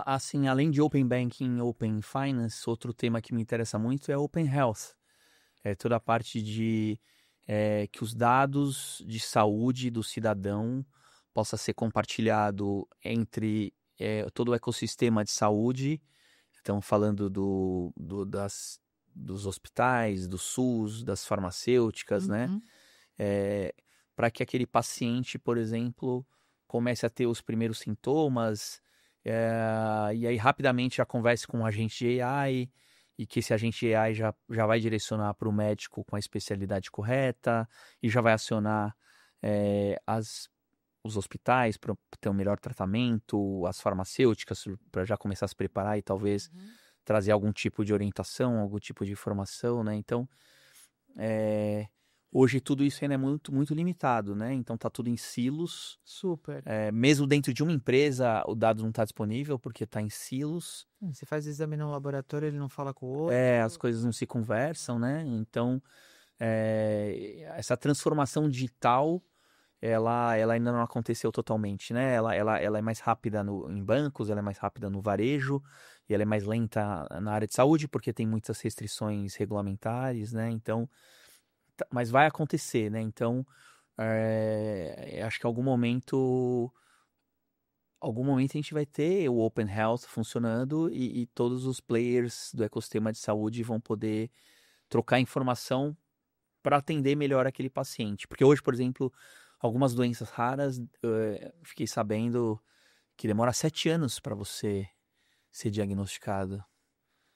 Assim, além de Open Banking, Open Finance, outro tema que me interessa muito é Open Health. É toda a parte de que os dados de saúde do cidadão possa ser compartilhado entre todo o ecossistema de saúde. Então, falando dos hospitais, do SUS, das farmacêuticas, né? Uhum, Para que aquele paciente, por exemplo, comece a ter os primeiros sintomas, e aí rapidamente já converse com um agente de AI, e que esse agente de AI já vai direcionar para o médico com a especialidade correta, e já vai acionar os hospitais para ter um melhor tratamento, as farmacêuticas para já começar a se preparar e talvez uhum. trazer algum tipo de orientação, algum tipo de informação, né? Então, Hoje tudo isso ainda é muito, muito limitado, né? Então tá tudo em silos. Super. Mesmo dentro de uma empresa, o dado não está disponível porque está em silos. Você faz exame no laboratório, ele não fala com o outro. As coisas não se conversam, né? Então, essa transformação digital, ela ainda não aconteceu totalmente, né? Ela é mais rápida em bancos, ela é mais rápida no varejo, e ela é mais lenta na área de saúde, porque tem muitas restrições regulamentares, né? Então, mas vai acontecer, né? Então, acho que em algum momento a gente vai ter o Open Health funcionando e todos os players do ecossistema de saúde vão poder trocar informação para atender melhor aquele paciente. Porque hoje, por exemplo, algumas doenças raras, fiquei sabendo que demora 7 anos para você ser diagnosticado.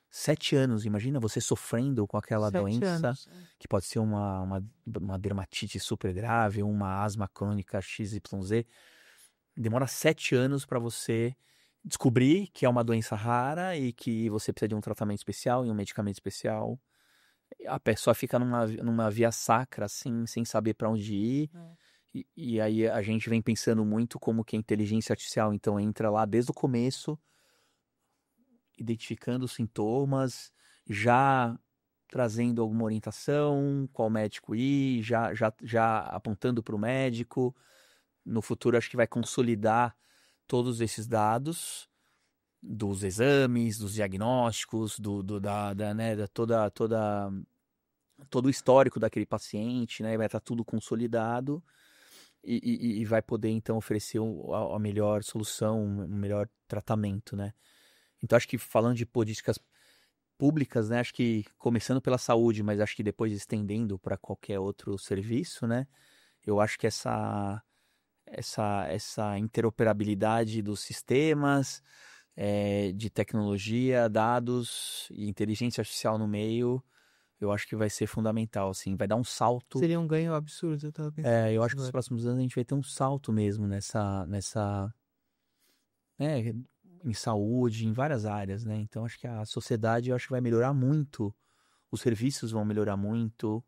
7 anos, imagina você sofrendo com aquela 7 doença, anos. que pode ser uma dermatite super grave, uma asma crônica XYZ. Demora 7 anos para você descobrir que é uma doença rara e que você precisa de um tratamento especial e um medicamento especial. A pessoa fica numa via sacra, assim, sem saber para onde ir. E aí a gente vem pensando muito como que a inteligência artificial, então, entra lá desde o começo, identificando os sintomas, já trazendo alguma orientação, qual médico ir, já apontando para o médico. No futuro, acho que vai consolidar todos esses dados dos exames, dos diagnósticos, todo o histórico daquele paciente, né? Vai estar tudo consolidado e vai poder, então, oferecer a melhor solução, o melhor tratamento, né? Então, acho que falando de políticas públicas, né? Acho que começando pela saúde, mas acho que depois estendendo para qualquer outro serviço, né? Eu acho que essa interoperabilidade dos sistemas, de tecnologia, dados e inteligência artificial no meio, eu acho que vai ser fundamental, assim, vai dar um salto. Seria um ganho absurdo, eu tava pensando. Eu acho que nos próximos anos a gente vai ter um salto mesmo em saúde, em várias áreas, né? Então acho que a sociedade, eu acho que vai melhorar muito, os serviços vão melhorar muito.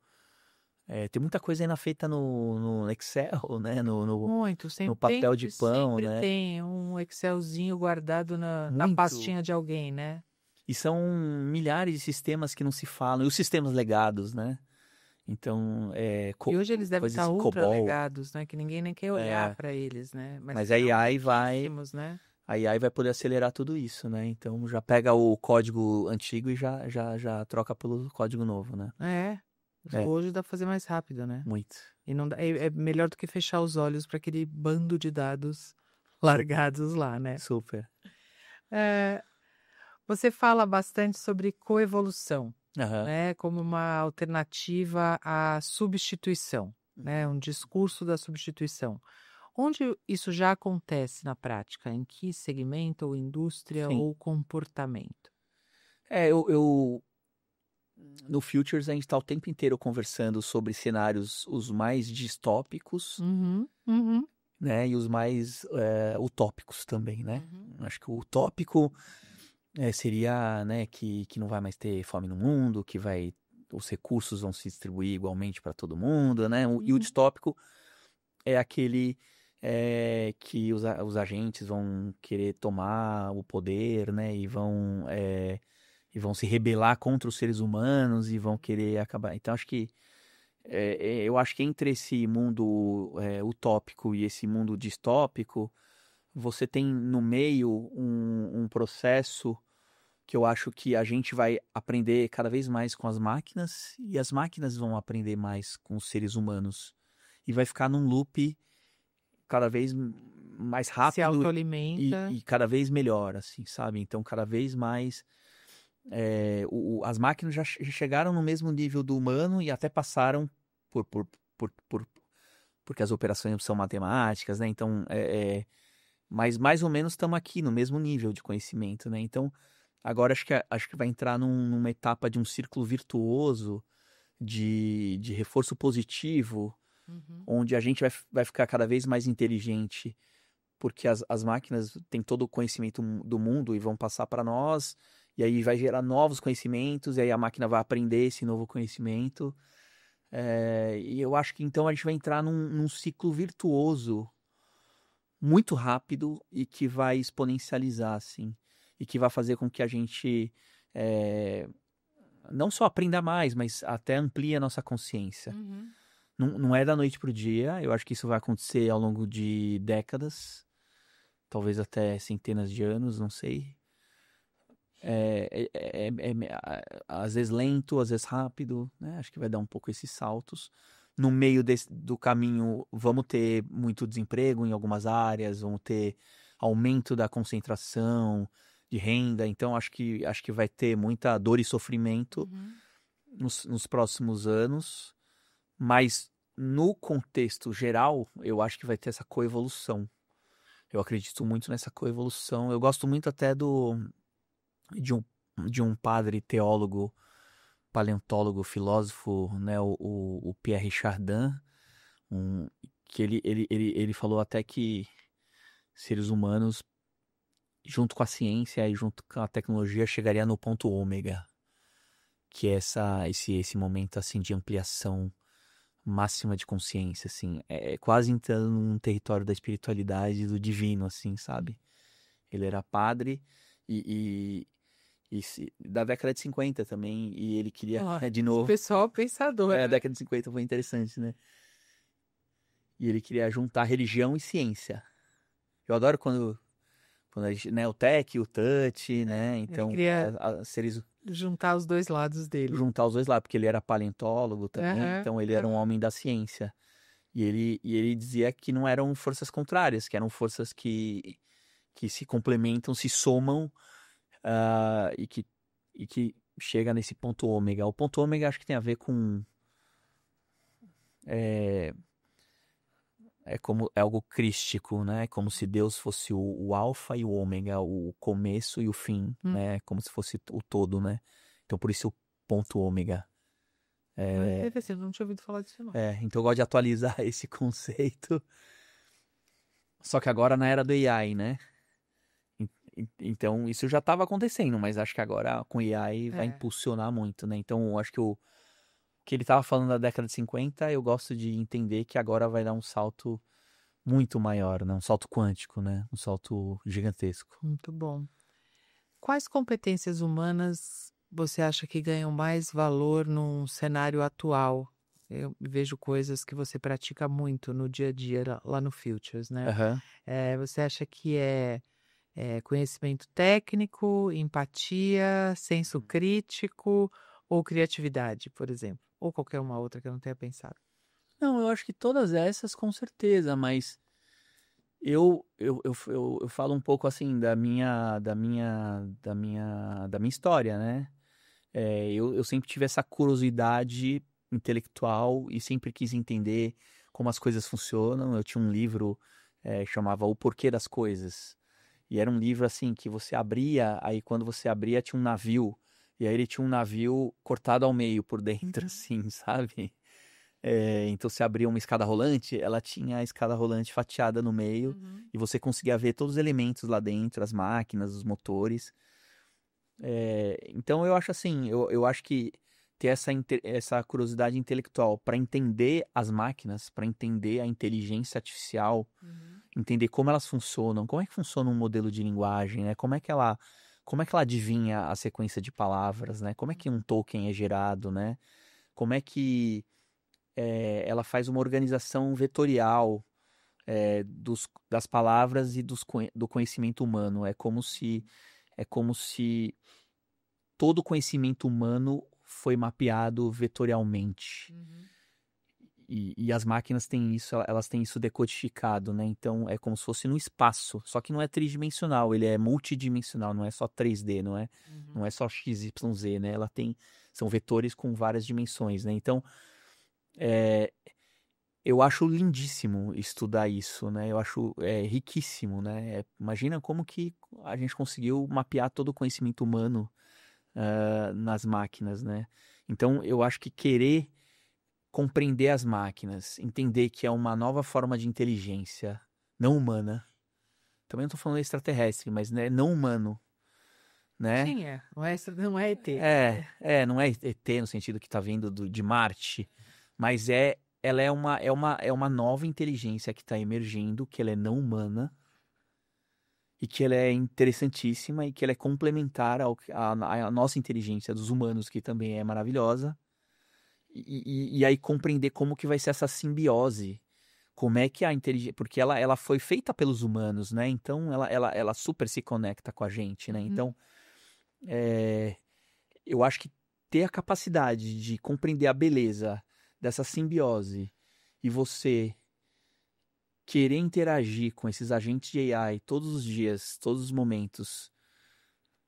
Tem muita coisa ainda feita no Excel, né? Muito, No papel de pão, sempre né? tem um Excelzinho guardado na Muito. pastinha de alguém, né? E são milhares de sistemas que não se falam. E os sistemas legados, né? Então, E hoje eles devem coisas estar em ultra COBOL. legados, né? Que ninguém nem quer olhar para eles, né? Mas serão a riquíssimos, né? AI vai poder acelerar tudo isso, né? Então, já pega o código antigo e já troca pelo código novo, né? Hoje dá pra fazer mais rápido, né? Muito. E não dá, é melhor do que fechar os olhos para aquele bando de dados largados lá, né? Super. Você fala bastante sobre coevolução, Aham. né? Como uma alternativa à substituição, né? Um discurso da substituição. Onde isso já acontece na prática? Em que segmento, ou indústria, Sim. ou comportamento? No Futures a gente está o tempo inteiro conversando sobre cenários os mais distópicos, né? E os mais utópicos também, né? Acho que o utópico seria, né, que não vai mais ter fome no mundo, que os recursos vão se distribuir igualmente para todo mundo, né? E o distópico é aquele que os agentes vão querer tomar o poder, né? E vão se rebelar contra os seres humanos e vão querer acabar. Então, eu acho que entre esse mundo utópico e esse mundo distópico, você tem no meio um processo que eu acho que a gente vai aprender cada vez mais com as máquinas e as máquinas vão aprender mais com os seres humanos. E vai ficar num loop cada vez mais Se rápido autoalimenta. e cada vez melhor, assim, sabe? Então, cada vez mais as máquinas já chegaram no mesmo nível do humano e até passaram porque as operações são matemáticas, né? Então, mas mais ou menos estamos aqui no mesmo nível de conhecimento, né? Então, agora acho que vai entrar numa etapa de um círculo virtuoso de reforço positivo, onde a gente vai ficar cada vez mais inteligente, porque as máquinas têm todo o conhecimento do mundo e vão passar para nós, e aí vai gerar novos conhecimentos, e aí a máquina vai aprender esse novo conhecimento. E eu acho que então a gente vai entrar num ciclo virtuoso muito rápido e que vai exponencializar, assim, e que vai fazer com que a gente não só aprenda mais, mas até amplie a nossa consciência. Uhum. Não é da noite pro dia, eu acho que isso vai acontecer ao longo de décadas, talvez até centenas de anos, não sei. Às vezes lento, às vezes rápido, né? Acho que vai dar um pouco esses saltos. No meio do caminho, vamos ter muito desemprego em algumas áreas, vamos ter aumento da concentração de renda, então acho que vai ter muita dor e sofrimento Uhum. nos próximos anos, mas no contexto geral, eu acho que vai ter essa coevolução. Eu acredito muito nessa coevolução. Eu gosto muito até de um, de um padre teólogo, paleontólogo, filósofo, né, o Pierre Chardin, que ele falou até que seres humanos, junto com a ciência e junto com a tecnologia, chegaria no ponto ômega, que é esse momento assim de ampliação máxima de consciência, assim, quase entrando num território da espiritualidade, do divino, assim, sabe? Ele era padre da década de 50 também, e ele queria, Ó, de esse novo, pessoal pensador, a né? década de 50 foi interessante, né? E ele queria juntar religião e ciência. Eu adoro quando a gente, né, o tech, o touch, né? Ele Então, queria seres juntar os dois lados dele. juntar os dois lá, porque ele era paleontólogo também, Aham, então ele era um aham. homem da ciência. E ele dizia que não eram forças contrárias, que eram forças que se complementam, se somam, e que chega nesse ponto ômega. O ponto ômega acho que tem a ver com é, como é algo crístico, né? Como se Deus fosse o alfa e o ômega, o começo e o fim, Hum. né? Como se fosse o todo, né? Então por isso o ponto ômega. Ah, É, interessante, não tinha ouvido falar disso, não. então eu gosto de atualizar esse conceito. Só que agora na era do AI, né? Então isso já estava acontecendo, mas acho que agora com o AI vai É. impulsionar muito, né? Então eu acho que o que ele estava falando da década de 50, eu gosto de entender que agora vai dar um salto muito maior, né? Um salto quântico, né? Um salto gigantesco. Muito bom. Quais competências humanas você acha que ganham mais valor num cenário atual? Eu vejo coisas que você pratica muito no dia a dia lá no Futures, né? Aham. Você acha que é conhecimento técnico, empatia, senso crítico ou criatividade, por exemplo? Ou qualquer uma outra que eu não tenha pensado? Não, eu acho que todas essas com certeza, mas eu falo um pouco assim da minha história, né? Eu sempre tive essa curiosidade intelectual e sempre quis entender como as coisas funcionam. Eu tinha um livro chamava O Porquê das Coisas. E era um livro assim que você abria, aí quando você abria tinha um navio, e aí ele tinha um navio cortado ao meio por dentro, assim, sabe? Então você abria uma escada rolante, ela tinha a escada rolante fatiada no meio, Uhum. e você conseguia ver todos os elementos lá dentro, as máquinas, os motores. Então eu acho assim, eu acho que ter essa curiosidade intelectual para entender as máquinas, para entender a inteligência artificial, Uhum. entender como elas funcionam, como é que funciona um modelo de linguagem, né? Como é que ela adivinha a sequência de palavras, né? Como é que um token é gerado, né? Como é que ela faz uma organização vetorial das palavras e do conhecimento humano. É como se todo o conhecimento humano foi mapeado vetorialmente. Uhum. E as máquinas têm isso, elas têm isso decodificado, né? Então é como se fosse no espaço, só que não é tridimensional, ele é multidimensional, não é só 3D, não Uhum. é só x, y, z, né? São vetores com várias dimensões, né? Então é, eu acho lindíssimo estudar isso, né? Eu acho riquíssimo, né? Imagina como que a gente conseguiu mapear todo o conhecimento humano nas máquinas, né? Então eu acho que querer compreender as máquinas, entender que é uma nova forma de inteligência não humana. Também não estou falando extraterrestre, mas né, não humano, né? Sim, não é ET. Não é ET no sentido que está vindo de Marte, Mas ela é uma nova inteligência que está emergindo, que ela é não humana e que ela é interessantíssima e que ela é complementar à nossa inteligência dos humanos, que também é maravilhosa. E aí compreender como que vai ser essa simbiose. Como é que a inteligência... Porque ela foi feita pelos humanos, né? Então ela super se conecta com a gente, né? Uhum. Então, eu acho que ter a capacidade de compreender a beleza dessa simbiose e você querer interagir com esses agentes de AI todos os dias, todos os momentos,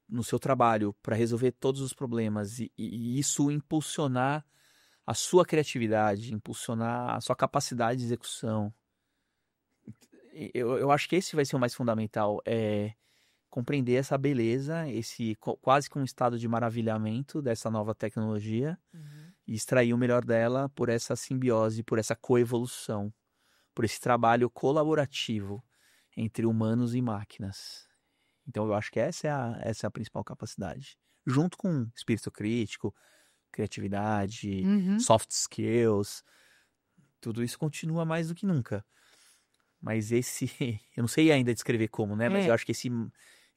no seu trabalho, para resolver todos os problemas e isso impulsionar a sua criatividade, impulsionar a sua capacidade de execução. Eu acho que esse vai ser o mais fundamental, é compreender essa beleza, esse quase que um estado de maravilhamento dessa nova tecnologia e extrair o melhor dela por essa simbiose, por essa coevolução, por esse trabalho colaborativo entre humanos e máquinas. Então eu acho que essa é a principal capacidade. Junto com espírito crítico, criatividade, soft skills, tudo isso continua mais do que nunca. Mas eu não sei ainda descrever como, né? Mas eu acho que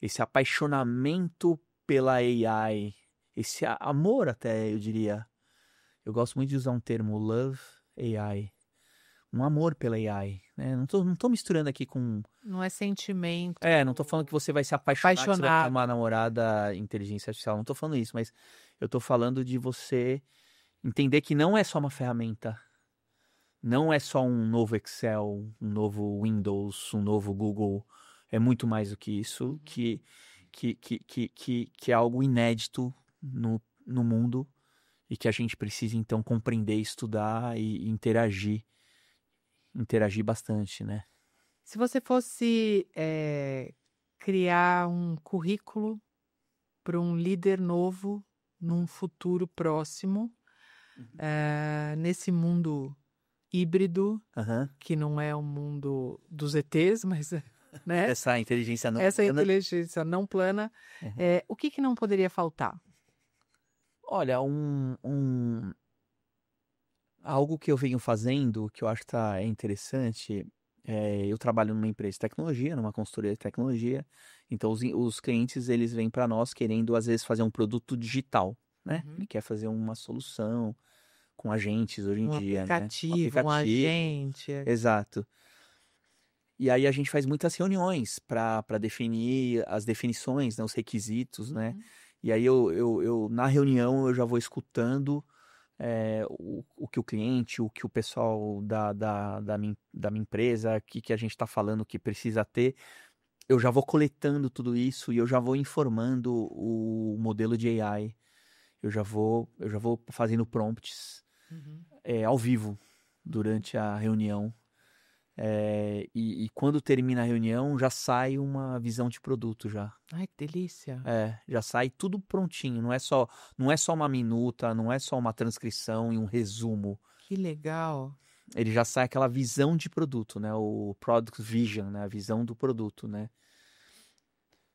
esse apaixonamento pela AI, esse amor até, eu diria. Eu gosto muito de usar um termo, love AI. Um amor pela AI, né? Não tô misturando aqui com... Não é sentimento. não tô falando que você vai se apaixonar, que você vai ter Apaixonado. uma namorada inteligência artificial. Não tô falando isso, mas eu tô falando de você entender que não é só uma ferramenta. Não é só um novo Excel, um novo Windows, um novo Google. É muito mais do que isso, que é algo inédito no mundo e que a gente precisa, então, compreender, estudar e interagir bastante, né? Se você fosse criar um currículo para um líder novo num futuro próximo, nesse mundo híbrido, Aham. que não é o mundo dos ETs, mas né? Essa inteligência não Essa plana. inteligência não plana, o que não poderia faltar? Olha, algo que eu venho fazendo, que eu acho que é interessante, eu trabalho numa empresa de tecnologia, numa consultoria de tecnologia, então os clientes, eles vêm para nós querendo, às vezes, fazer um produto digital, né? Ele quer fazer uma solução com agentes hoje em dia, né? Um Um agente. Exato. E aí a gente faz muitas reuniões para definir as definições, né, os requisitos, né? E aí eu na reunião eu já vou escutando o que o cliente, o que o pessoal da minha empresa, o que a gente está falando que precisa ter. Eu já vou coletando tudo isso e eu já vou informando o modelo de AI. Eu já vou fazendo prompts ao vivo durante a reunião. E quando termina a reunião, já sai uma visão de produto já. Ai, que delícia. Já sai tudo prontinho. Não é só uma minuta, não é só uma transcrição e um resumo. Que legal. Ele já sai aquela visão de produto, né? O product vision, né? A visão do produto, né?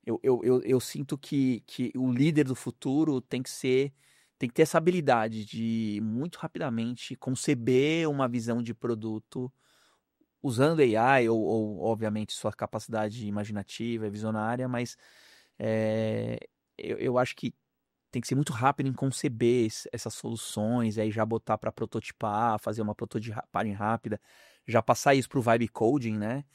Eu sinto que o líder do futuro tem que ter essa habilidade de muito rapidamente conceber uma visão de produto usando AI ou obviamente sua capacidade imaginativa e visionária, mas eu acho que tem que ser muito rápido em conceber essas soluções, aí já botar para prototipar, fazer uma prototipagem rápida, já passar isso para o vibe coding, né?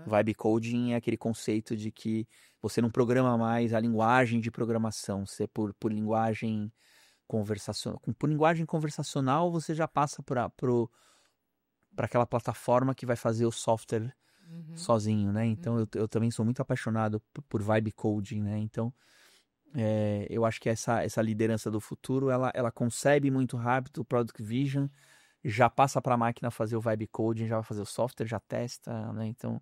Vibe coding é aquele conceito de que você não programa mais a linguagem de programação, você por linguagem conversacional, por linguagem conversacional você já passa para aquela plataforma que vai fazer o software sozinho, né? Então eu também sou muito apaixonado por vibe coding, né? Então eu acho que essa liderança do futuro, ela concebe muito rápido o Product Vision, já passa para a máquina fazer o vibe coding, já vai fazer o software, já testa, né? Então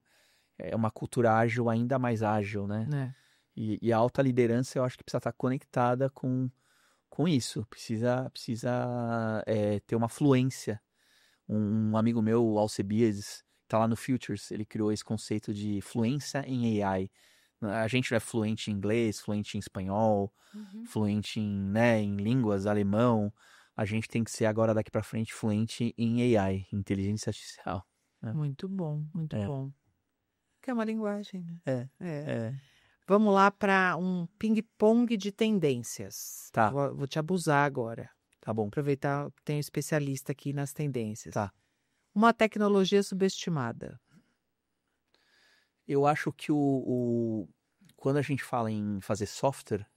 é uma cultura ágil, ainda mais ágil, né? E a alta liderança eu acho que precisa estar conectada com isso, precisa ter uma fluência. Um amigo meu, o Alcebiades, tá lá no Futures, ele criou esse conceito de fluência em AI. A gente não é fluente em inglês, fluente em espanhol, fluente em línguas, alemão, a gente tem que ser agora daqui para frente fluente em AI, inteligência artificial. Né? Muito bom, muito bom. Que é uma linguagem, né? É. Vamos lá para um ping-pong de tendências. Tá. Vou te abusar agora. Tá bom. Aproveitar que tem um especialista aqui nas tendências. Tá. Uma tecnologia subestimada. Eu acho que quando a gente fala em fazer software,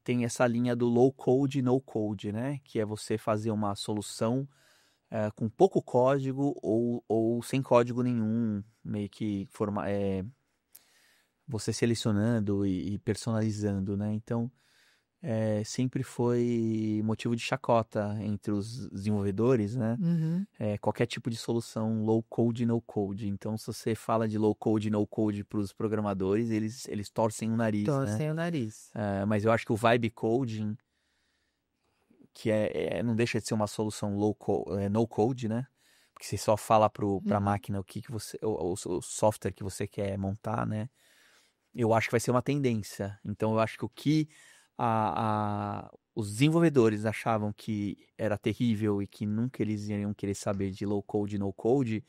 tem essa linha do low code e no code, né? Que é você fazer uma solução com pouco código ou sem código nenhum, meio que você selecionando e personalizando, né? Então, sempre foi motivo de chacota entre os desenvolvedores, né? Uhum. Qualquer tipo de solução low code e no code. Então, se você fala de low code e no code para os programadores, eles torcem o nariz, né? Torcem o nariz. Mas eu acho que o vibe coding, que não deixa de ser uma solução no code, né? Porque você só fala para a máquina o que você, o software que você quer montar, né? Eu acho que vai ser uma tendência. Então, eu acho que o que os desenvolvedores achavam que era terrível e que nunca eles iriam querer saber de low code e no code,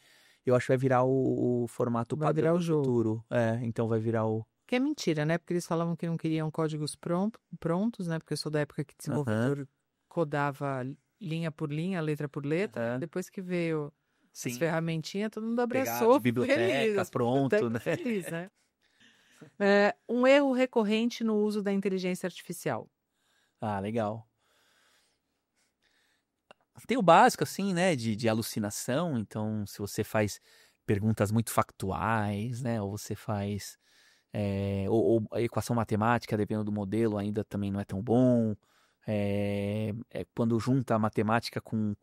eu acho que vai virar o formato Vai virar o jogo. futuro. Então vai virar o... Que é mentira, né? Porque eles falavam que não queriam códigos prontos, né? Porque eu sou da época que desenvolvedor codava linha por linha, letra por letra. Depois que veio as ferramentinhas, todo mundo abraçou. Biblioteca, pronto, né? Feliz, né? Um erro recorrente no uso da inteligência artificial. Ah, legal. Tem o básico, assim, né, de alucinação. Então, se você faz perguntas muito factuais, né, ou você faz... ou a equação matemática, dependendo do modelo, ainda também não é tão bom. Quando junta a matemática com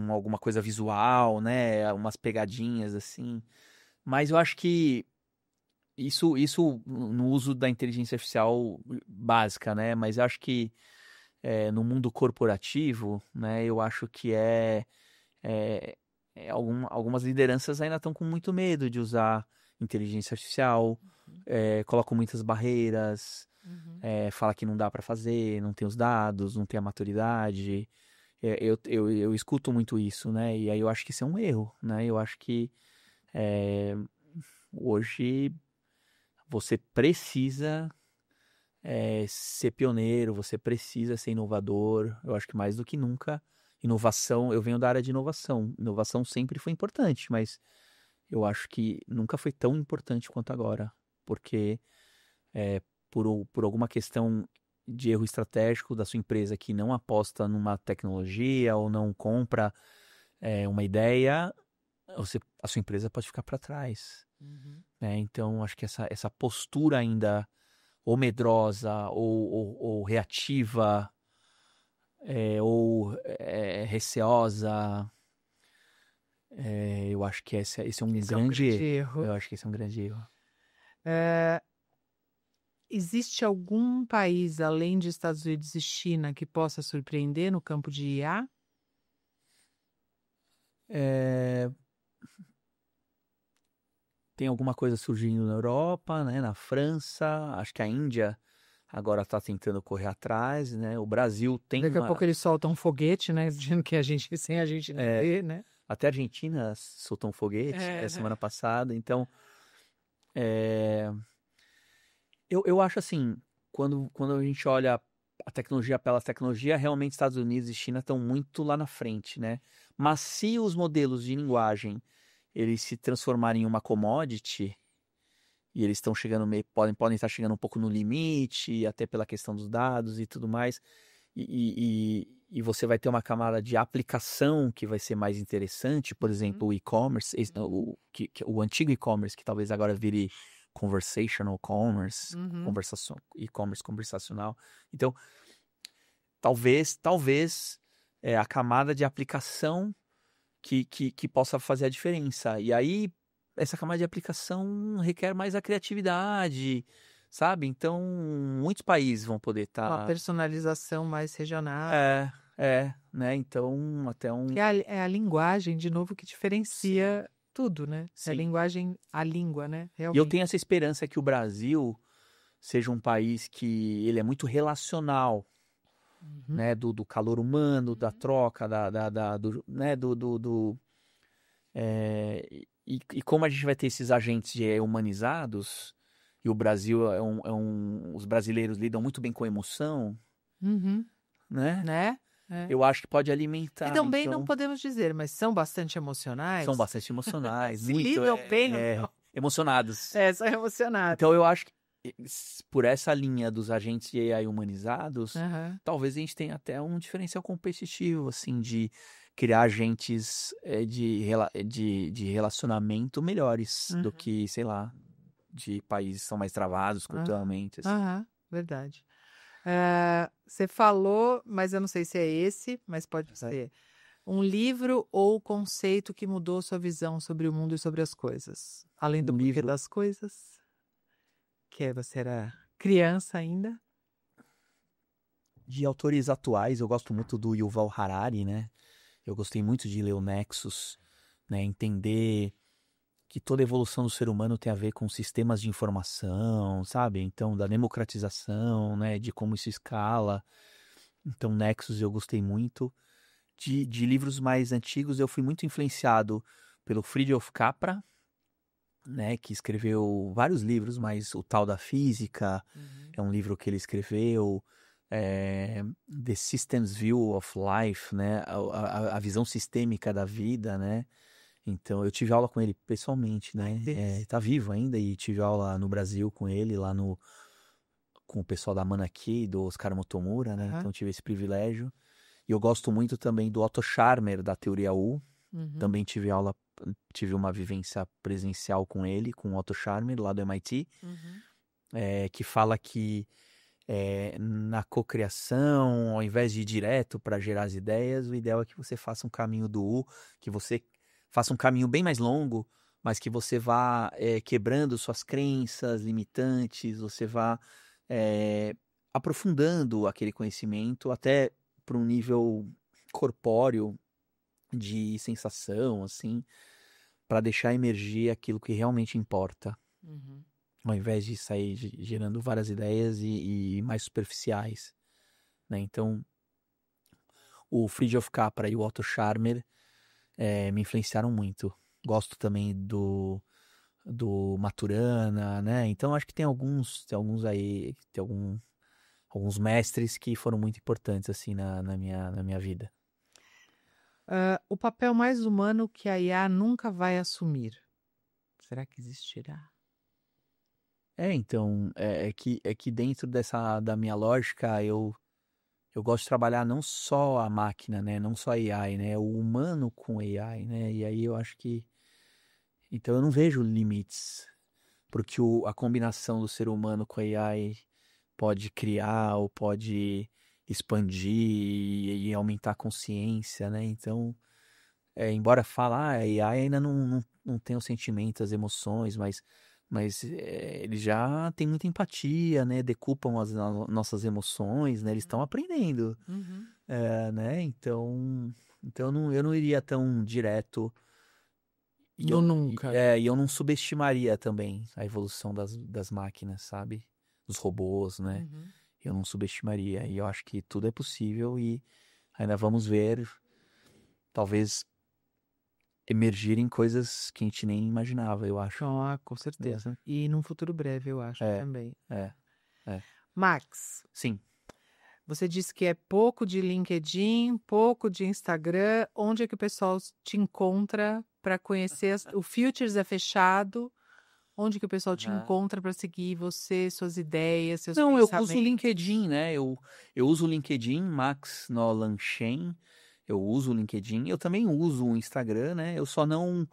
alguma coisa visual, né, umas pegadinhas, assim. Mas eu acho que isso no uso da inteligência artificial básica, né, mas eu acho que no mundo corporativo, né, eu acho que algumas lideranças ainda estão com muito medo de usar inteligência artificial, colocam muitas barreiras, fala que não dá para fazer, não tem os dados, não tem a maturidade. Eu escuto muito isso, né, e aí eu acho que isso é um erro, né, eu acho que hoje você precisa ser pioneiro, você precisa ser inovador. Eu acho que mais do que nunca, inovação, eu venho da área de inovação. Inovação sempre foi importante, mas eu acho que nunca foi tão importante quanto agora, porque por alguma questão de erro estratégico da sua empresa que não aposta numa tecnologia ou não compra uma ideia, a sua empresa pode ficar para trás. Né? Então, acho que essa postura ainda ou medrosa, ou reativa, ou receosa. Eu acho que esse é um grande erro. Eu acho que esse é um grande erro. Existe algum país, além de Estados Unidos e China, que possa surpreender no campo de IA? Tem alguma coisa surgindo na Europa, né, na França. Acho que a Índia agora está tentando correr atrás, né? O Brasil tem Daqui a pouco eles soltam um foguete, né? Dizendo que sem a gente não ter, né? Até a Argentina soltou um foguete semana passada. Então, eu acho assim, quando a gente olha a tecnologia pela tecnologia, realmente Estados Unidos e China estão muito lá na frente, né? Mas se os modelos de linguagem eles se transformarem em uma commodity e eles estão chegando podem estar chegando um pouco no limite, até pela questão dos dados e tudo mais, e você vai ter uma camada de aplicação que vai ser mais interessante, por exemplo, o e-commerce, o antigo e-commerce, que talvez agora vire conversational commerce, e-commerce conversacional. Então, talvez a camada de aplicação que possa fazer a diferença. E aí, essa camada de aplicação requer mais a criatividade, sabe? Então, muitos países vão poder estar... Uma personalização mais regional. né? Então, até Que é a linguagem, de novo, que diferencia tudo, né? Sim. A língua, né? Realmente. E eu tenho essa esperança que o Brasil seja um país que ele é muito relacional. né, do calor humano, da troca, né, e como a gente vai ter esses agentes humanizados, e o Brasil os brasileiros lidam muito bem com emoção, né? Né? É. Eu acho que pode alimentar, Lidam bem, não então, podemos dizer, mas são bastante emocionais. são bastante emocionais, Se muito lidam bem, não. emocionados. São emocionados. Então eu acho que por essa linha dos agentes de AI humanizados, Aham. talvez a gente tenha até um diferencial competitivo, assim, de criar agentes de relacionamento melhores do que, sei lá, de países que são mais travados culturalmente. Assim. Aham, verdade. Você falou, mas eu não sei se é esse, mas pode ser. Um livro ou conceito que mudou sua visão sobre o mundo e sobre as coisas. Além do porquê das coisas. Que você era criança ainda. De autores atuais, eu gosto muito do Yuval Harari, né? Eu gostei muito de ler o Nexus, né? Entender que toda evolução do ser humano tem a ver com sistemas de informação, sabe? Então, da democratização, né? De como isso escala. Então, Nexus eu gostei muito. De livros mais antigos, eu fui muito influenciado pelo Fritjof Capra, né? Que escreveu vários livros, mas o Tal da Física é um livro que ele escreveu. The Systems View of Life, né? A visão sistêmica da vida, né? Então, eu tive aula com ele pessoalmente, né? Tá vivo ainda e tive aula no Brasil com ele, com o pessoal da Manaki, do Oscar Motomura, né? Então, tive esse privilégio. E eu gosto muito também do Otto Scharmer, da Teoria U. Também tive uma vivência presencial com ele, com o Otto Scharmer, lá do MIT, que fala que na cocriação, ao invés de ir direto para gerar as ideias, o ideal é que você faça um caminho do U, que você faça um caminho bem mais longo, mas que você vá quebrando suas crenças limitantes, você vá aprofundando aquele conhecimento até para um nível corpóreo de sensação, assim, para deixar emergir aquilo que realmente importa. Ao invés de sair gerando várias ideias e mais superficiais, né? Então, o Fritjof Capra e o Otto Scharmer me influenciaram muito. Gosto também do Maturana, né? Então, acho que tem alguns aí, alguns mestres que foram muito importantes, assim, na minha vida. O papel mais humano que a IA nunca vai assumir. Será que existirá? Então, é que dentro da minha lógica, eu gosto de trabalhar não só a máquina, né? Não só a AI, né? O humano com AI, né? E aí eu acho que... Então eu não vejo limites, porque a combinação do ser humano com a AI pode criar ou pode expandir e aumentar a consciência, né? Então, embora falar, a AI ainda não tem os sentimentos, as emoções, mas eles já têm muita empatia, né? Decupam as nossas emoções, né? Eles estão aprendendo, né? Então eu não iria tão direto. E Nunca. e eu não subestimaria também a evolução das máquinas, sabe? Dos robôs, né? Eu não subestimaria. E eu acho que tudo é possível e ainda vamos ver, talvez, emergirem coisas que a gente nem imaginava, eu acho. Com certeza. E num futuro breve, eu acho também. Max, Sim. você disse que é pouco de LinkedIn, pouco de Instagram. Onde é que o pessoal te encontra para conhecer? O Futures é fechado. Onde que o pessoal te encontra para seguir você, suas ideias, seus pensamentos? Eu uso o LinkedIn, né? Eu uso o LinkedIn, Max Nolan Shen. Eu uso o LinkedIn. Eu também uso o Instagram, né? Eu só não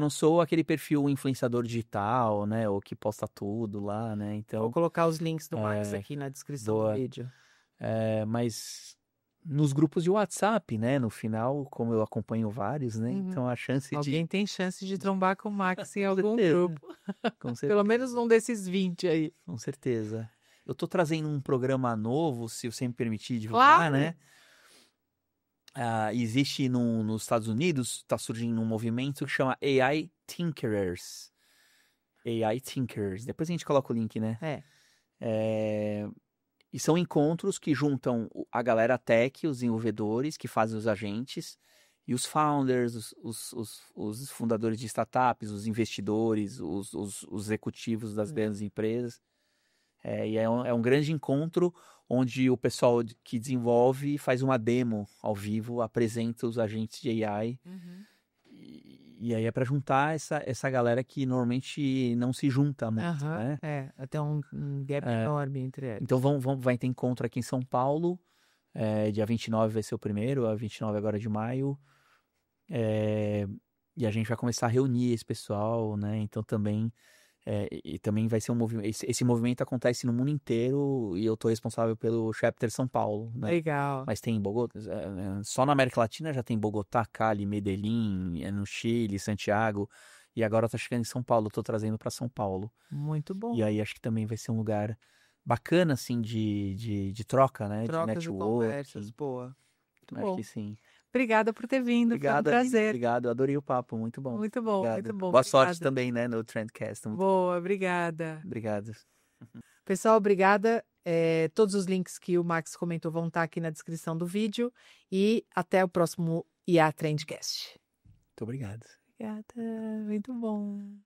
sou aquele perfil influenciador digital, né? Ou que posta tudo lá, né? Então, vou colocar os links do Max aqui na descrição do vídeo. Mas nos grupos de WhatsApp, né? No final, como eu acompanho vários, né? Então a chance Alguém tem chance de trombar com o Max em algum certeza. grupo. Com certeza. Pelo menos um desses 20 aí. Com certeza. Eu tô trazendo um programa novo, se você me permitir divulgar, né? Existe nos Estados Unidos, está surgindo um movimento que chama AI Tinkerers. AI Tinkerers. Depois a gente coloca o link, né? E são encontros que juntam a galera tech, os desenvolvedores que fazem os agentes, e os founders, os fundadores de startups, os investidores, os executivos das grandes empresas. E é um grande encontro onde o pessoal que desenvolve faz uma demo ao vivo, apresenta os agentes de AI. E aí é para juntar essa galera que normalmente não se junta muito, né? Até um gap enorme entre eles. Então vai ter encontro aqui em São Paulo, dia 29 vai ser o primeiro, a 29 agora de maio, e a gente vai começar a reunir esse pessoal, né? Então também, e também vai ser um movimento, esse movimento acontece no mundo inteiro e eu tô responsável pelo Chapter São Paulo, né? Legal. Mas tem em Bogotá, só na América Latina já tem Bogotá, Cali, Medellín, no Chile, Santiago, e agora tá chegando em São Paulo, eu tô trazendo para São Paulo. Muito bom. E aí acho que também vai ser um lugar bacana, assim, de troca, né? Trocas de e network. conversas, boa. Muito Acho bom. que sim. Obrigada por ter vindo, Obrigado, foi um prazer. Obrigado, eu adorei o papo, muito bom. Muito bom, Obrigado. muito bom. Boa Obrigada. sorte também, né, no Trendcast. Boa, obrigada. Obrigado. Pessoal, obrigada. Todos os links que o Max comentou vão estar aqui na descrição do vídeo. E até o próximo IA Trendcast. Muito obrigado. Obrigada, muito bom.